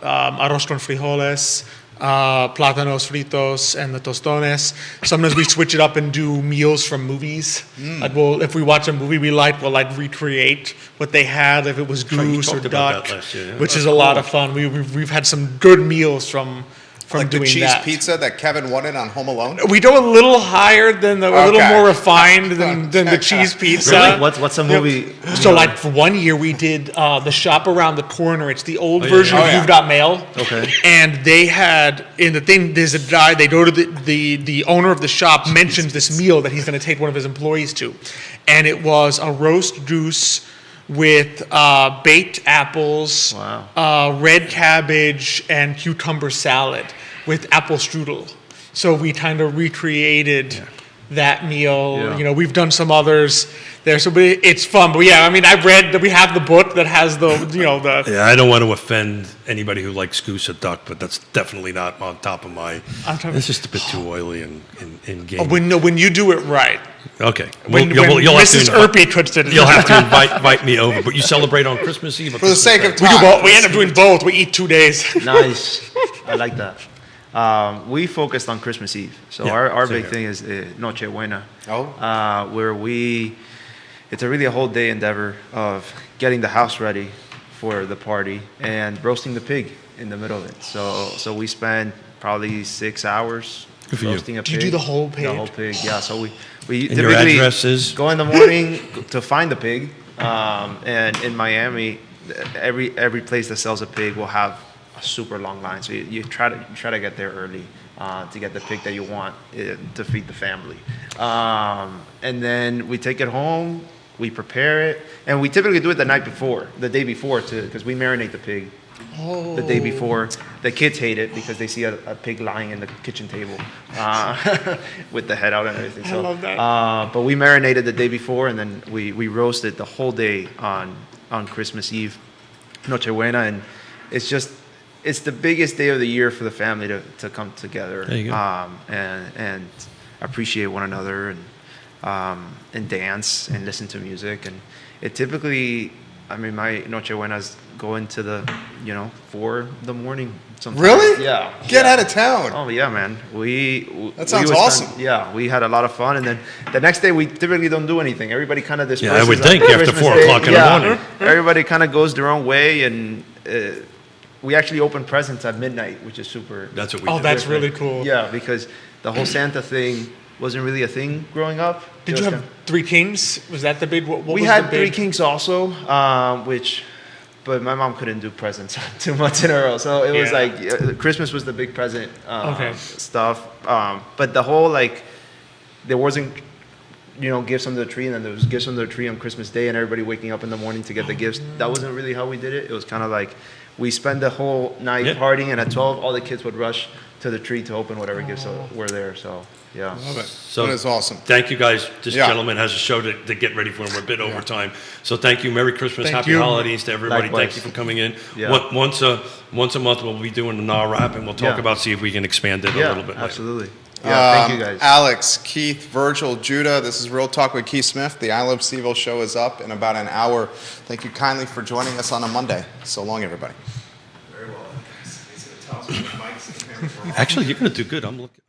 arroz con frijoles, plátanos fritos, and the tostones. Sometimes we switch it up and do meals from movies. Like if we watch a movie we like, we'll recreate what they had, if it was you goose or talked about duck, that last year, yeah. which is a lot of fun. We've had some good meals from Like the doing cheese that. pizza that Kevin wanted on Home Alone? We go a little higher than a little Okay. more refined than the cheese pizza. Really? What's a movie? So like for one year we did the shop around the corner. It's the old yeah, version yeah. of Oh, yeah. You've Got Mail. Okay. And they had in the thing. There's a guy. They go to the owner of the shop mentions this meal that he's going to take one of his employees to, and it was a roast goose with baked apples, Wow. red cabbage, and cucumber salad with apple strudel. So we kind of recreated that meal. Yeah. We've done some others there, so it's fun. But yeah, I mean, I've read that we have the book that has the. Yeah, I don't want to offend anybody who likes goose or duck, but that's definitely not on top of my. It's just a bit too oily and gamey. When you do it right. Okay. When you'll have to Mrs. invite- Erpy puts it. You'll have to invite me over, but you celebrate on Christmas Eve. or For the Christmas sake Day? of We do time. both. We end up doing both. We eat 2 days. Nice. I like that. We focused on Christmas Eve. So Yeah, our same big here. thing is Noche Buena. Oh. Where it's a really a whole day endeavor of getting the house ready for the party and roasting the pig in the middle of it. So we spend probably 6 hours Good for you. roasting a Do pig. you do the whole pig? The whole pig, yeah. So we And your typically address is? go in the morning to find the pig. And in Miami, every place that sells a pig will have a super long line. So you try to get there early to get the pig that you want to feed the family. And then we take it home, we prepare it, and we typically do it the day before, because we marinate the pig the day before. The kids hate it because they see a pig lying in the kitchen table with the head out and everything. I love that. But we marinated the day before, and then we roasted the whole day on Christmas Eve, Noche Buena, and it's the biggest day of the year for the family to come together There you go. and appreciate one another and dance and listen to music. And it typically, my Noche Buenas go into the 4 in the morning. Sometimes. Really? Yeah. Get yeah. out of town. Oh yeah, man. That sounds would awesome. Yeah, we had a lot of fun, and then the next day we typically don't do anything. Everybody kind of disperses. Yeah, I would on think after Christmas 4 Day. o'clock in the morning. Everybody kind of goes their own way, and we actually open presents at midnight, which is super. That's what we Oh, do. that's really cool. Yeah, because the whole Santa thing wasn't really a thing growing up. Did It you was have 3 Kings? Was that the big? What we was had the 3 big? Kings also, but my mom couldn't do presents 2 months in a row. So it was Yeah. like Christmas was the big present Okay. stuff. But the whole there wasn't gifts under the tree, and then there was gifts under the tree on Christmas Day, and everybody waking up in the morning to get the gifts. That wasn't really how we did it. It was kind of like we spent the whole night Yeah. partying, and at 12, all the kids would rush to the tree to open whatever gifts were there. So yeah. Love it. So that is awesome. Thank you guys. This Yeah. gentleman has a show to get ready for, and we're a bit over time. So thank you. Merry Christmas, Thank Happy you. Holidays to everybody. Likewise. Thank you for coming in. Yeah. Once a month we'll be doing a NAR wrap, and we'll talk Yeah. about see if we can expand it a Yeah, little bit later. absolutely. Yeah, thank you guys. Alex, Keith, Virgil, Judah, this is Real Talk with Keith Smith. The I Love CVille show is up in about an hour. Thank you kindly for joining us on a Monday. So long, everybody. Very well. Actually, you're going to do good. I'm looking.